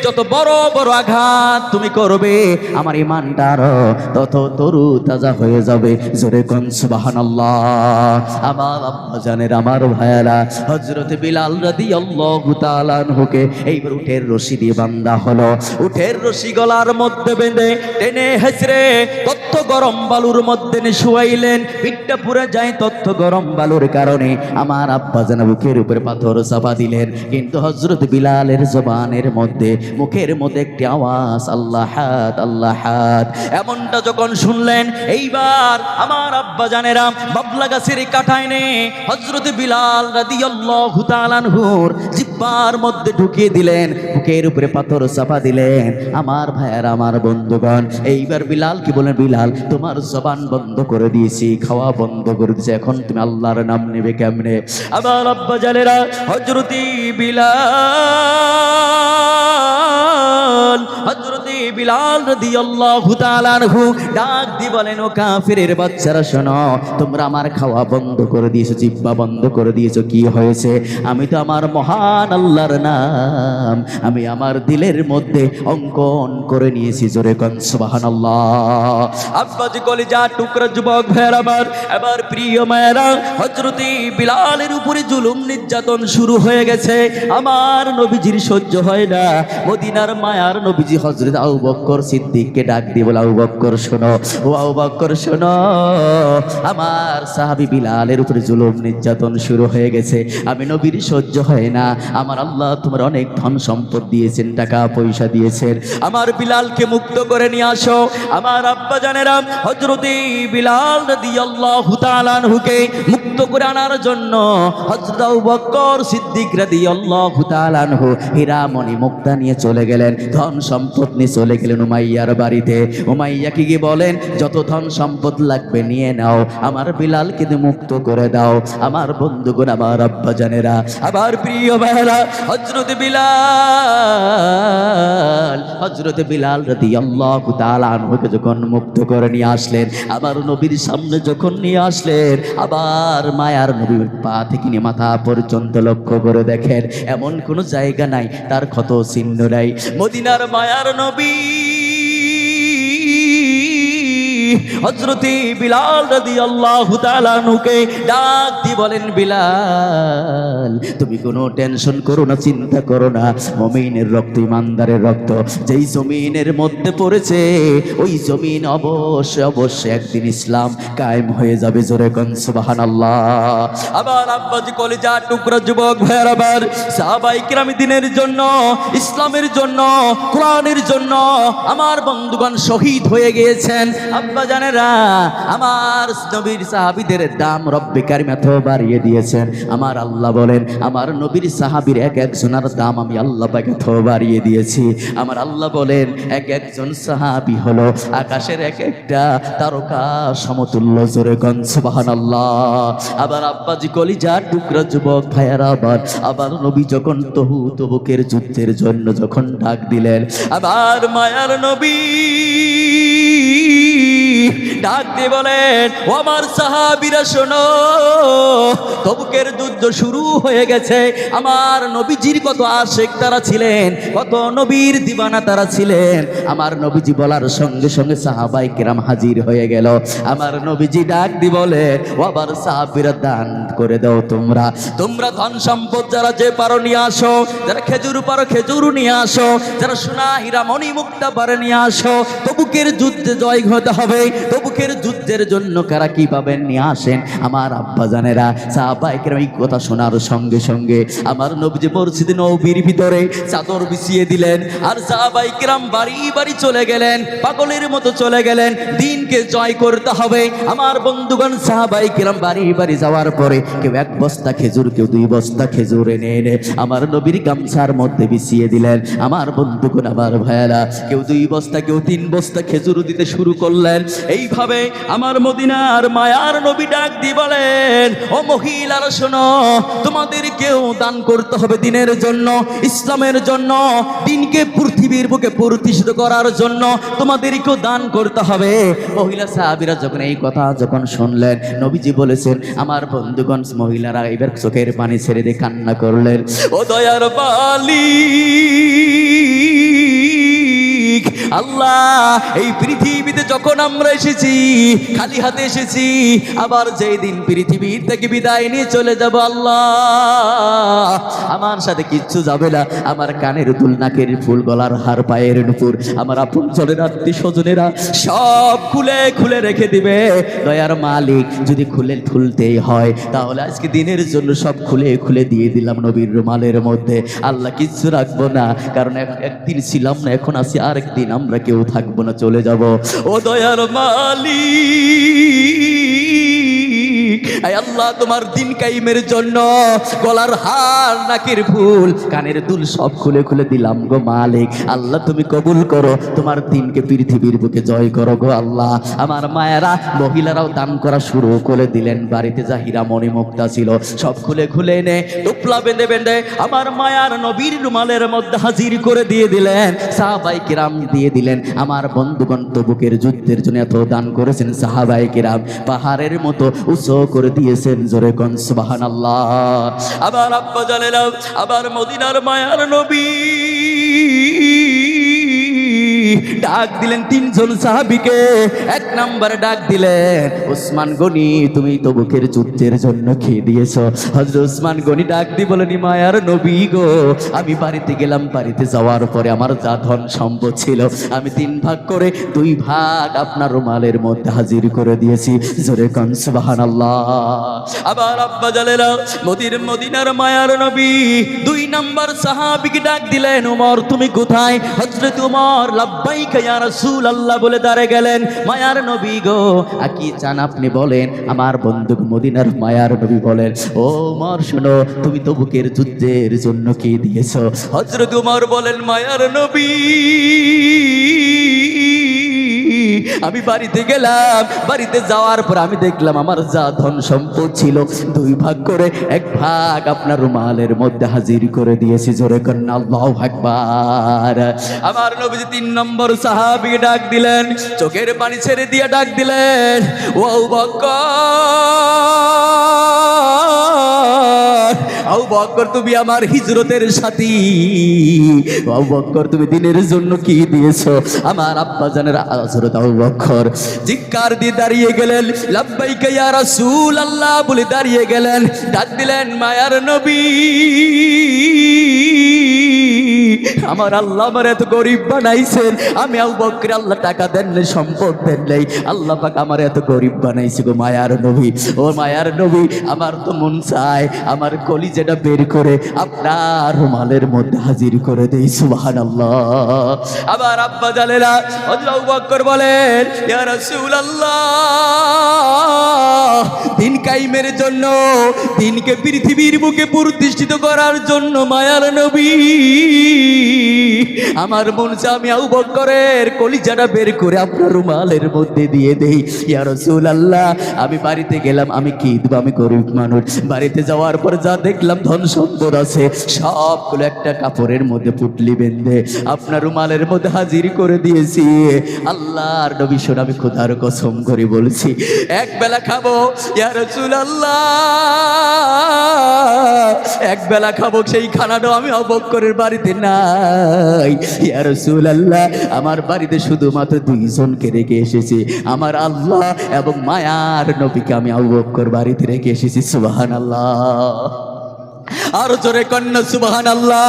যত বড় বড় আঘাত তুমি করবে, আমার ঈমানটা আরো তত তরু তাজা হয়ে যাবে, জোরে কোন সুবহানাল্লাহ। আমার আব্বা জানেরা, আমার ভাইয়েরা, হযরত বিলাল রাদিয়াল্লাহু তাআলা আনহুকে এইবার উটের রশি দিয়ে বাঁধা হলো। উটের রশি গলার মধ্যে বেঁধে টেনে হেঁচড়ে তথ্য গরম বালুর মধ্যে শুয়াইলেন। পিঠটা পুড়ে যায় তথ্য গরম বালুর কারণে। আমার আব্বা জানা বুকের উপরে পাথর চাপা দিলেন, কিন্তু হযরত বিলালের জবানের মধ্যে, মুখের মধ্যে একটি আওয়াজ, আল্লাহ হাত, আল্লাহ হাত। এমনটা যখন শুনলেন, এইবার আমার আব্বা জানেরা বাবলা গাছের কাঁটায় নে হযরত বিলাল রাদিয়াল্লাহু তাআলা আনহুর জিহ্বার মধ্যে ঢুকিয়ে দিলেন, বুকের উপরে পাথর চাপা দিলেন। আমার ভাইয়েরা, আমার বন্ধুগণ, এইবার বিলাল কি বলেন, বিলাল তোমার জবান বন্ধ করে দিয়েছি, খাওয়া বন্ধ করে দিয়েছি, এখন তুমি আল্লাহর নাম নেবে কেমনে? আমার আব্বা জানেরা হযরত বিলাল, হযরত বিলাল রাদিয়াল্লাহু তাআলা আনহু ডাক দিয়ে বলেন, ও কাফিরের বাচ্চারা শোনো, তোমরা আমার খাওয়া বন্ধ করে দিয়েছো, জিহ্বা বন্ধ করে দিয়েছো, কি হয়েছে? আমি তো আমার মহান আল্লাহর নাম আমি আমার দিলের মধ্যে অঙ্কন করে নিয়েছি, জোরে কোন সুবহানাল্লাহ। আব্বাজি কলিজার টুকরা যুবক ভাইয়ের আবার এবার প্রিয় মায়েরা, হযরত বিলালের উপরে জুলুম নির্যাতন শুরু হয়ে গেছে। আমার নবীজির সহ্য হয় না। মদিনার মায়ার নবীজি হযরত আবু বকর সিদ্দিককে ডাক দিয়ে বলে, আবু বকর শোনো, ও আবু বকর শোনো, আমার সাহাবী বিলালের উপরে জুলুম নির্যাতন শুরু হয়ে গেছে, আমি নবীর সহ্য হয় না, আমার আল্লাহ তোমার অনেক ধন সম্পদ দিয়েছেন, টাকা পয়সা দিয়েছেন, আমার বিলালকে মুক্ত করে নিয়ে আসো। আমার আব্বা জানেরা হযরতে বিলাল রাদিয়াল্লাহু তাআলা আনহুকে মুক্ত করে আনার জন্য হযরত আবু বকর সিদ্দিক রাদিয়াল্লাহু তাআলা আনহু হীরা মণি মুক্তা নিয়ে চলে গেলেন, ধন সম্পদ নিয়ে চলে গেলেন উমাইয়ার বাড়িতে। উমাইয়াকে গিয়ে বলেন, যত ধন সম্পদ লাগবে নিয়ে নাও, আমার বিলালকে মুক্ত করে দাও। আমার বন্ধুগণ, আমার আব্বা জানেরা, আবার প্রিয় ভাইরা, হযরতে বিলাল রাদিয়াল্লাহু তাআলা আনহুকে যখন মুক্ত করে নিয়ে আসলেন, আবার নবীর সামনে যখন নিয়ে আসলেন, আবার মায়ার নবীর পা থেকে নিয়ে মাথা পর্যন্ত লক্ষ্য করে দেখেন, এমন কোনো জায়গা নাই তার ক্ষত চিহ্ন নাই। মদিনার মায়ার নবী হযরতে বিলাল রাদিয়াল্লাহু তাআলা আনহুকে ডাক দিয়ে বলেন, বিলাল তুমি কোনো টেনশন করো না, চিন্তা করো না, মুমিনের রক্ত ইমানদারের রক্ত যেই জমিনের মধ্যে পড়েছে, ওই জমিন অবশ্যই একদিন ইসলাম কায়েম হয়ে যাবে। জোরে কোন সুবহানাল্লাহ। আবার আব্বাজি কলিজা টুকরা যুবক ভাইয়ের, আবার সাহাবায়ে কিরাম দ্বীনের জন্য, ইসলামের জন্য, কোরআনের জন্য আমার বন্ধুগণ শহীদ হয়ে গিয়েছেন। আব্বা জানেরা, আমার নবীর সাহাবীদের দাম রব্বে কারীম এত বাড়িয়ে দিয়েছেন। আমার আল্লাহ বলেন, আমার নবীর সাহাবীর এক একজনের দাম আমি আল্লাহ পাক এত বাড়িয়ে দিয়েছি। আমার আল্লাহ বলেন, এক একজন সাহাবী হলো আকাশের এক একটা তারকা সমতুল্য। জোরে কোন সুবহানাল্লাহ। আবার আব্বাজি কলিজার টুকরা যুবক ভাইয়ারা, আবার নবী যখন তবুকের যুদ্ধের জন্য যখন ডাক দিলেন, আবার মায়ার নবী ডাক দিয়ে বলেন, ও আমার সাহাবীরা শোনো, তবুকের যুদ্ধ শুরু হয়ে গেছে। আমার নবীজির কত আশিক তারা ছিলেন, কত নবীর দিবানা তারা ছিলেন। আমার নবীজি বলার সঙ্গে সঙ্গে সাহাবায়ে কেরাম হাজির হয়ে গেল। আমার নবীজি ডাক দিয়ে বলে, ও আবার সাহাবীরা দান করে দাও, তোমরা ধন সম্পদ যারা যে পারো নিয়ে আসো, যারা খেজুর পারো খেজুর নিয়ে আসো, যারা সোনা হীরা মণি মুক্তা পারে নিয়ে আসো। তবুকের যুদ্ধে জয় হতে হবে, তবুকের যুদ্ধের জন্য কারা কি পাবেন নিয়ে আসেন। আমার আব্বা জানেরা, সাহাবায়ে কেরাম এই কথা শোনার সঙ্গে সঙ্গে আমার নবীজি মসজিদে নববীর ভিতরে চাদর বিছিয়ে দিলেন, আর সাহাবায়ে কেরাম বাড়ি বাড়ি চলে গেলেন, পাগলের মতো চলে গেলেন। দিনকে জয় করতে হবে। আমার বন্ধুগণ, সাহাবায়ে কেরাম বাড়ি বাড়ি যাওয়ার পরে কেউ এক বস্তা খেজুর, কেউ দুই বস্তা খেজুর এনে আমার নবীর গামছার মধ্যে বিছিয়ে দিলেন। আমার বন্ধুগণ, আমার ভাইয়েরা, কেউ দুই বস্তা, কেউ তিন বস্তা খেজুর দিতে শুরু করলেন। এইভাবে আমার মদিনার মায়ার নবী ডাক দিয়ে বলেন, ও মহিলারা শোনো, তোমাদেরকেও দান করতে হবে দিনের জন্য, ইসলামের জন্য, দিনকে পৃথিবীর বুকে প্রতিষ্ঠিত করার জন্য তোমাদেরকেও দান করতে হবে। মহিলা সাহাবীরা যখন এই কথা যখন শুনলেন, নবীজি বলেছেন, আমার বন্ধুগণ মহিলারা এবার চোখের পানি ছেড়ে দিয়ে কান্না করলেন, ও দয়ার মালিক আল্লাহ, এই পৃথিবীতে যখন আমরা এসেছি খালি হাতে এসেছি, আবার যেই দিন পৃথিবীর থেকে বিদায় নিয়ে চলে যাব, আল্লাহ আমার সাথে কিচ্ছু যাবে না। আমার কানের দুল, নাকের ফুল, গলার হার, পায়ের নুপুর, আমার আপনজনের আত্মীয় স্বজনেরা সব খুলে খুলে রেখে দিবে। দয়ার মালিক, যদি খুলতেই হয় তাহলে আজকে দিনের জন্য সব খুলে খুলে দিয়ে দিলাম নবীর রুমালের মধ্যে। আল্লাহ কিচ্ছু রাখবো না, কারণ একদিন ছিলাম না, এখন আসি, আরেকদিন আমরা কেউ থাকবো না, চলে যাব। ও দয়ার মালিক, আয় আল্লাহ, তোমার দিন কায়েমের জন্য গলার হার, নাকের ফুল, কানের দুল সব খুলে খুলে দিলাম গো মালিক। আল্লাহ তুমি কবুল করো, তোমার দিনকে পৃথিবীর বুকে জয় করো গো আল্লাহ। আমার মায়েরা, মহিলারাও দান করা শুরু করে দিলেন। বাড়িতে যা হীরা মণি মুক্তা ছিল সব খুলে খুলে এনে টুপলা বেঁধে বেঁধে আমার মায়ার নবীর রুমালের মধ্যে হাজির করে দিয়ে দিলেন। সাহাবায়ে কিরাম দিয়ে দিলেন। আমার বন্ধুগণ, তবুকের যুদ্ধের জন্য এত দান করেছেন সাহাবায়ে কিরাম, পাহাড়ের মতো উঁচু করে দিয়েছেন। জোরে কোন সুবহানাল্লাহ। আবার আব্বা জানেরা, আবার মদিনার মায়ার নবী ডাক দিলেন তিনজন সাহাবীকে। এক নাম্বার ডাক দিলেন ওসমান গনি, তুমি তবুকের যুদ্ধের জন্য খেয়ে দিয়েছো। হযরত ওসমান গনি ডাক দিয়ে বলেন, মায়ার নবী গো, আমি বাড়িতে গেলাম, বাড়িতে যাওয়ার পরে আমার যা ধন সম্পদ ছিল আমি 3 ভাগ করে 2 ভাগ আপনার রুমালের মধ্যে হাজির করে দিয়েছি। জোরে কোন সুবহানাল্লাহ। আবার আব্বা জানেরা মদিনার মায়ার নবী 2 নাম্বার সাহাবীকে ডাক দিলেন, ওমর তুমি কোথায়? হযরত ওমর লাব্বাইকা ইয়া রাসূলুল্লাহ বলে দাঁড়িয়ে গেলেন। মায়ার নবী গো, কি চান আপনি বলেন। আমার বন্ধু মদিনার মায়ার নবী বলেন, ও ওমর শোনো, তুমি তবুকের যুদ্ধের জন্য কি দিয়েছো? হযরত ওমর বলেন, মায়ার নবী আমি বাড়িতে গেলাম, বাড়িতে যাওয়ার পর আমি দেখলাম আমার যা ধন সম্পদ ছিল 2 ভাগ করে 1 ভাগ আপনার রুমালের মধ্যে হাজির করে দিয়েছি। জোরে করেন আল্লাহু আকবার। আমার নবীজি 3 নম্বর সাহাবীকে ডাক দিলেন, চোখের পানি ছেড়ে দিয়ে ডাক দিলেন, ও আবু বকর, আবু বকর তুমি আমার হিজরতের সাথী, আবু বকর তুমি দিনের জন্য কি দিয়েছো? আমার আব্বা জানের হযরত আবু বকর জিকার দিয়ে দাঁড়িয়ে গেলেন, লাব্বাইকা ইয়া রাসূলুল্লাহ বলে দাঁড়িয়ে গেলেন। ডাক দিলেন, মায়ার নবী আমার আল্লাহ আমার এত গরিব বানাইছেন, আমি আবু বকর আল্লাহ টাকা দেন নাই, সম্পদ দেন নাই, আল্লাহ পাক আমার এত গরিব বানাইছে গো মায়ার নবী। ও মায়ার নবী, আমার তো মন চায় আমার কলিজাটা বের করে আপনার রুমালের মধ্যে হাজির করে দেই। সুবহানাল্লাহ। আবার আব্বা জানেরা হযরত আবু বকর বলেন, ইয়া রাসূলুল্লাহ, দিন কায়েমের জন্য, দিনকে পৃথিবীর বুকে প্রতিষ্ঠিত করার জন্য মায়ার নবী আমার মন চায় আমি আবু বকরের কলিজাটা বের করে আপনার রুমালের মধ্যে দিয়ে দেই। ইয়া রাসূলুল্লাহ, আমি বাড়িতে গেলাম, আমি কি দেব, আমি গরিব মানুষ। বাড়িতে যাওয়ার পর যা দেখলাম ধন সম্পদ আছে সবগুলো একটা কাপড়ের মধ্যে পুটলি বেঁধে আপনার রুমালের মধ্যে হাজির করে দিয়েছি। আল্লাহর নবী শোন, আমি খোদার কসম করে বলছি, 1 বেলা খাবো ইয়া রাসূলুল্লাহ, 1 বেলা খাবো, সেই খানাটাও আমি আবু বকরের বাড়িতে নাই। ইয়া রাসূলুল্লাহ, আমার বাড়িতে শুধুমাত্র 2 জনকে রেখে এসেছি, আমার আল্লাহ এবং মায়ার নবীকে আমি আবু বকর বাড়িতে রেখে এসেছি। সুবহানাল্লাহ। আর জোরে কন্যা সুবহানাল্লাহ।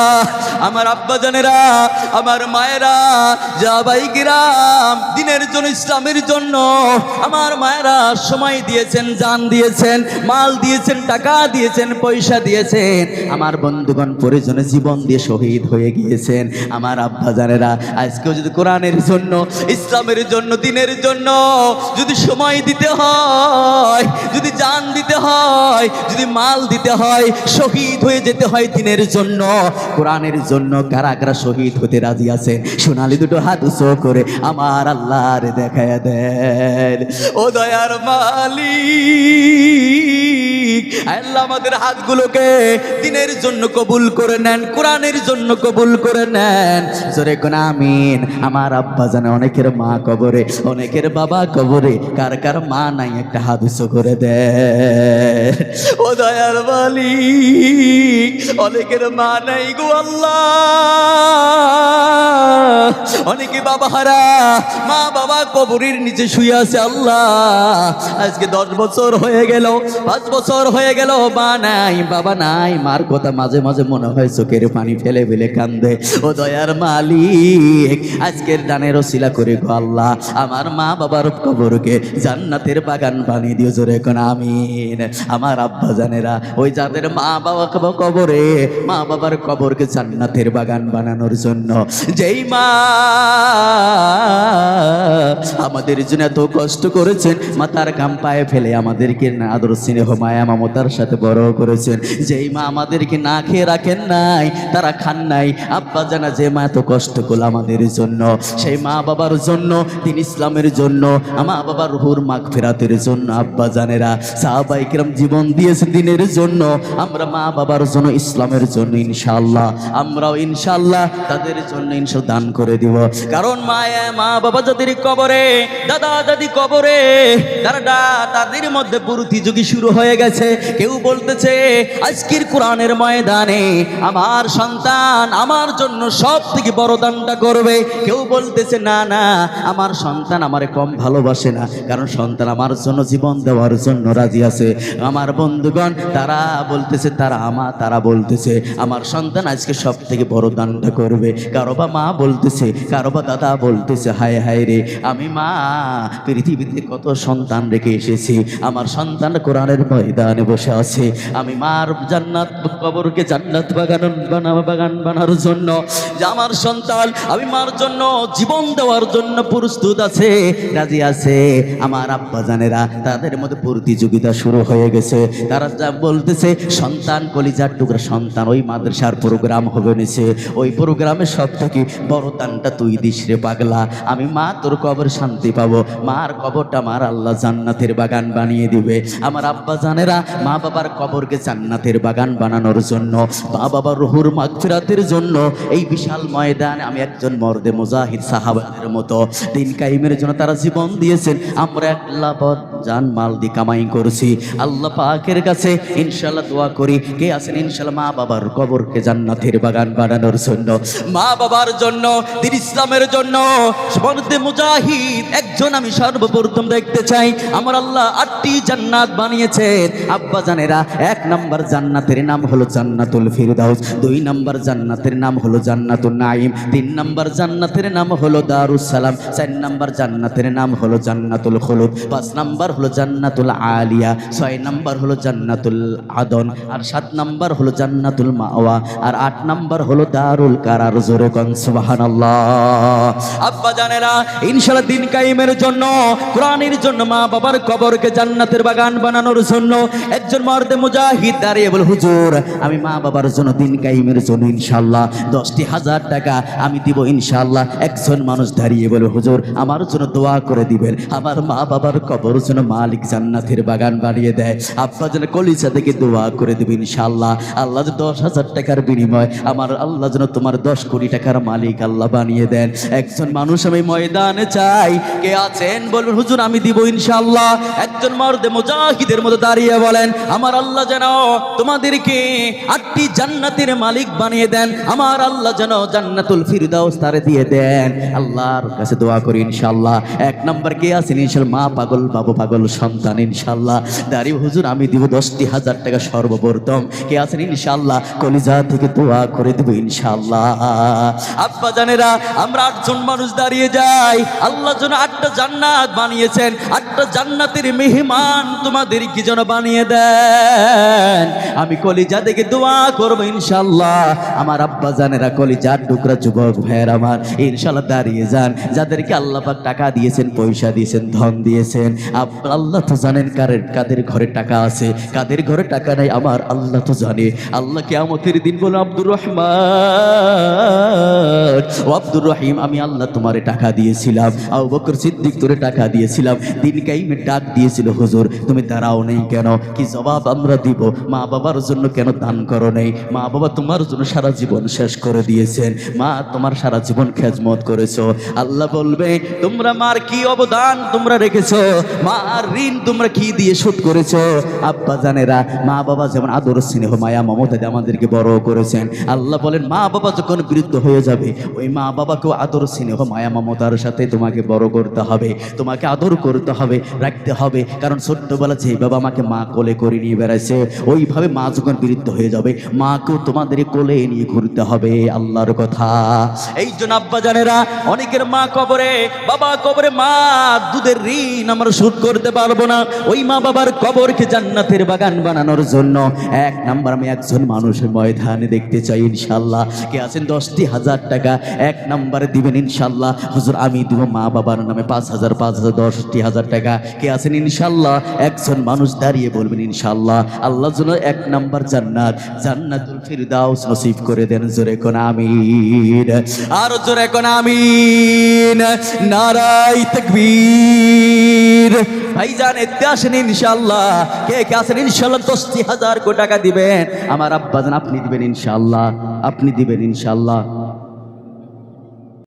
আমার আব্বা জানেরা, আমার মায়েরা, জাবাই গ্রাম দিনের জন্য, ইসলামের জন্য আমার মায়েরা সময় দিয়েছেন, জান দিয়েছেন, মাল দিয়েছেন, টাকা দিয়েছেন, পয়সা দিয়েছেন। আমার বন্ধুগণ পরিজনে জীবন দিয়ে শহীদ হয়ে গিয়েছেন। আমার আব্বা জানেরা, আজকেও যদি কোরআনের জন্য, ইসলামের জন্য, দিনের জন্য যদি সময় দিতে হয়, যদি জান দিতে হয়, যদি মাল দিতে হয়, শহীদ হয়ে যেতে হয় দিনের জন্য, কোরআনের জন্য, কারা কারা শহীদ হতে রাজি আছেন? সোনালি দুটো হাত উঁচু করে আমার আল্লাহর দেখায় দেন। ও দয়ার মালিক, আল্লাহ আমাদের হাতগুলোকে দিনের জন্য কবুল করে নেন, কোরআনের জন্য কবুল করে নেন। জোরে কোন আমিন। আমার আব্বা জানে অনেকের মা কবরে, অনেকের বাবা কবরে, কার কার মা নাই একটা হাত উঁচু করে দেন। ও দয়ার মালিক, অনেকের মা নাই গো আল্লাহ, অনেকে বাবা হারা, মা বাবা কবরের নিচে শুয়ে আছে। আল্লাহ, আজকে 10 বছর হয়ে গেল, 5 বছর হয়ে গেল, মা নাই, বাবা নাই, মার কথা মাঝে মাঝে মনে হয় চোখের পানি ফেলে ফেলে কান্দে। ও দয়ার মালিক, আজকের দানের ওসিলা করে গো আল্লাহ আমার মা বাবার কবরকে জান্নাতের বাগান বানিয়ে দিও। জোরে কোন আমিন। আমার আব্বা জানেরা, ওই যাদের মা বাবা কবরে, মা বাবার কবরকে জান্নাতের বাগান বানানোর জন্য, যেই মা আমাদের জন্য এত কষ্ট করেছেন, মাথার ঘাম পায়ে ফেলে আমাদেরকে আদর স্নেহ মায়া মমতার সাথে বড় করেছেন, যেই মা আমাদেরকে না খেয়ে রাখেন নাই, তারা খান নাই, আব্বা জানা যে মা এত কষ্ট করল আমাদের জন্য, সেই মা বাবার জন্য, দিন ইসলামের জন্য, মা বাবার রুহুর মাগফিরাতের জন্য আব্বা জানেরা সাহাবায়ে কিরাম জীবন দিয়েছে দিনের জন্য। আমরা মা বাবার জন্য, ইসলামের জন্য ইনশাআল্লাহ আমরাও ইনশাআল্লাহ তাদের জন্য ইনশাআল্লাহ দান করে দিব। কারণ মা বাবা যাদের কবরে, দাদা দাদি কবরে, তাদের মধ্যে প্রতিযোগী শুরু হয়ে গেছে। গেছে। কেউ বলতেছে আজকের কোরআনের ময়দানে আমার সন্তান আমার জন্য সব থেকে বড় দানটা করবে। কেউ বলতেছে না না, আমার সন্তান আমারে কম ভালোবাসে না, কারণ সন্তান আমার জন্য জীবন দেওয়ার জন্য রাজি আছে। আমার বন্ধুগণ তারা বলতেছে তারা বলতেছে আমার সন্তান আজকে সব থেকে বড় দানটা করবে। কারো বা মা বলতেছে, কারো বা দাদা বলতেছে হায় হায় রে, আমি মা পৃথিবীতে কত সন্তান রেখে এসেছি, আমার সন্তান কোরআনের ময়দানে বসে আছে। আমি মার জান্নাত কবরকে জান্নাত বাগান বানানোর জন্য যে আমার সন্তান আমি মার জন্য জীবন দেওয়ার জন্য প্রস্তুত আছে, রাজি আছে। আমার আব্বা জানেরা তাদের মধ্যে প্রতিযোগিতা শুরু হয়ে গেছে। তারা যা বলতেছে সন্তান কলিজার টুকরা সন্তান ওই মাদ্রাসার প্রোগ্রাম হবে নিছে, ওই প্রোগ্রামে সব থেকে বড় দানটা তুই দিস রে পাগলা। আমি মা তোর কবর শান্তি পাবো, মার কবরটা মার আল্লাহ জান্নাতের বাগান বানিয়ে দিবে। আমার আব্বা জানেরা মা বাবার কবরকে জান্নাতের বাগান বানানোর জন্য, মা বাবার রুহুর মাগফিরাতের জন্য এই বিশাল ময়দানে আমি একজন মর্দে মুজাহিদ সাহাবাদের মতো দিন কায়েমের জন্য তারা জীবন দিয়েছেন। আমরা একলা জান মাল দিয়ে কামাই করছি। আল্লাহ পাকের কাছে ইনশাআল্লাহ দোয়া করি কে আছেন ইনশাআল্লাহ মা বাবার কবরকে জান্নাতের বাগান বানানোর জন্য, মা বাবার জন্য, দিন ইসলামের জন্য মর্দে মুজাহিদ একজন আমি সর্বপ্রথম দেখতে চাই। আমার আল্লাহ 8টি জান্নাত বানিয়েছেন। আব্বা জানেরা 1 নম্বর জান্নাতের নাম হলো জান্নাতুল ফিরদাউস, 2 নম্বর জান্নাতের নাম হলো জান্নাতুন নাঈম, 3 নম্বর জান্নাতের নাম হলো দারুস সালাম, 4 নম্বর জান্নাতের নাম হলো জান্নাতুল খুলুদ, 5 নম্বর হলো জান্নাতুল আলিয়া, 6 নম্বর হলো জান্নাতুল আদন, আর 7 নম্বর হলো জান্নাতুল মাওয়া, আর 8 নম্বর হলো দারুল কারার। জোরে কোন সুবহানাল্লাহ। আব্বা জানেরা ইনশাআল্লাহ দিন কায়েমের জন্য, কোরআনের জন্য, মা বাবার কবরকে জান্নাতের বাগান বানানোর জন্য একজন মর্দে মুজাহিদ দাঁড়িয়ে বলে হুজুর আমি মা বাবার জন্য দিন কায়েমের জন্য ইনশাআল্লাহ 10,000 টাকা আমি দিব ইনশাআল্লাহ। একজন মানুষ দাঁড়িয়ে বলে হুজুর আমার জন্য দোয়া করে দিবেন, আমার মা বাবার কবর যেন মালিক জান্নাতের বাগান বানিয়ে দেয়। আব্বা যেন কলিজা থেকে দোয়া করে দিবেন ইনশাআল্লাহ। আল্লাহ যে 10,000 টাকার বিনিময় আমার আল্লাহ যেন তোমার 10 কোটি টাকার মালিক আল্লাহ বানিয়ে দেন। একজন মানুষ আমি ময়দানে চাই, কে আছেন বলবেন হুজুর আমি দিব ইনশাআল্লাহ। একজন মর্দে মুজাহিদের মতো দাঁড়িয়ে বলেন আমার আল্লাহ যেন তোমাদেরকে 8টি জান্নাতের মালিক বানিয়ে দেন, আমার আল্লাহ যেন জান্নাতুল ফিরদাউস তারে দিয়ে দেন। আল্লাহর কাছে দোয়া করি ইনশাআল্লাহ। 1 নম্বর কে আছেন ইনশাআল্লাহ মা পাগল বাবু পাগল সন্তান ইনশাআল্লাহ দাঁড়িয়ে হুজুর আমি দিব 10,000 টাকা সর্বপ্রথম। কে আছেন ইনশাআল্লাহ কলিজা থেকে দোয়া করে দেব ইনশাআল্লাহ। আব্বা জানেরা আমরা 8 জন মানুষ দাঁড়িয়ে যাই, আল্লাহ যেন 8টা জান্নাত বানিয়েছেন, 8টা জান্নাতের মেহমান তোমাদের কি যেন বানিয়ে দেন। আমি কলিজা থেকে দোয়া করব ইনশাআল্লাহ। আমার আব্বা জানেরা কলিজার টুকরা যুবক ভাইয়ের আমার ইনশাআল্লাহ দাঁড়িয়ে যান, যাদেরকে আল্লাহ পাক টাকা দিয়েছেন, পয়সা দিয়েছেন, ধন দিয়েছেন। আল্লাহ তো জানেন কাদের ঘরে টাকা আছে, কাদের ঘরে টাকা নাই, আমার আল্লাহ তো জানে। আল্লাহ কিয়ামতের দিন বলে আব্দুর রহমান ও আব্দুর রহিম আমি আল্লাহ তোমারে টাকা দিয়েছিলাম, আবু বকর সিদ্দিক তোরে টাকা দিয়েছিলাম, দিন কায়েমে ডাক দিয়েছিল হুজুর তুমি দাঁড়াও নেই কেন? কি জবাব আমরা দিব? মা বাবার জন্য কেন দান করো নেই? মা বাবা তোমার জন্য সারা জীবন শেষ করে দিয়েছেন, মা তোমার সারা জীবন খেজমত করেছো। আল্লাহ বলবে তোমরা মার কি অবদান তোমরা রেখেছো, মার ঋণ তোমরা কি দিয়ে শোধ করেছো। আব্বা জানেরা মা বাবা যেমন আদর স্নেহ মায়া মমতা দিয়ে আমাদেরকে বড় করেছেন, আল্লাহ বলেন মা বাবা যখন বিরুদ্ধ হয়ে যাবে ওই মা বাবাকেও আদর স্নেহ মায়া মমতার সাথে তোমাকে বড় করতে হবে, তোমাকে আদর করতে হবে, রাখতে হবে। কারণ ছোট্টবেলা যে বাবা আমাকে মা কোলে করে নিয়ে বেড়াইছে ওইভাবে মা যখন বিরুদ্ধ হয়ে যাবে মাকেও তোমাদের কোলে নিয়ে ঘুরতে হবে, আল্লাহর কথা। এই জন্য আব্বা জানেরা অনেকের মা কবরে বাবা কবরে, মা দুধের ঋণ আমরা শোধ করতে পারবো না। ওই মা বাবার কবরকে জান্নাতের বাগান বানানোর জন্য 1 নাম্বার আমি একজন মানুষের ময়দানে দেখতে চাই ইনশাআল্লাহ। কে আছেন 10,000 টাকা 1 নাম্বারে দিবেন ইনশাআল্লাহ। হুজুর আমি দিব মা বাবার নামে 5,000 10,000 টাকা। কে আছেন ইনশাআল্লাহ? একজন মানুষ দাঁড়িয়ে বলবেন ইনশাআল্লাহ। আল্লাহ যেন 1 নাম্বার জান্নাতুল ফিরদাউস নসিব করে দেন। জোরে কোন আমিন, আর জোরে কোন আমিন। নারায়ে তাকবীর। ভাইজান এতে আসেন ইনশাআল্লাহ। কে আছেন ইনশাআল্লাহ 10,000 টাকা দিবেন? আমার আব্বাজান আপনি দিবেন ইনশাআল্লাহ, আপনি দিবেন ইনশাআল্লাহ।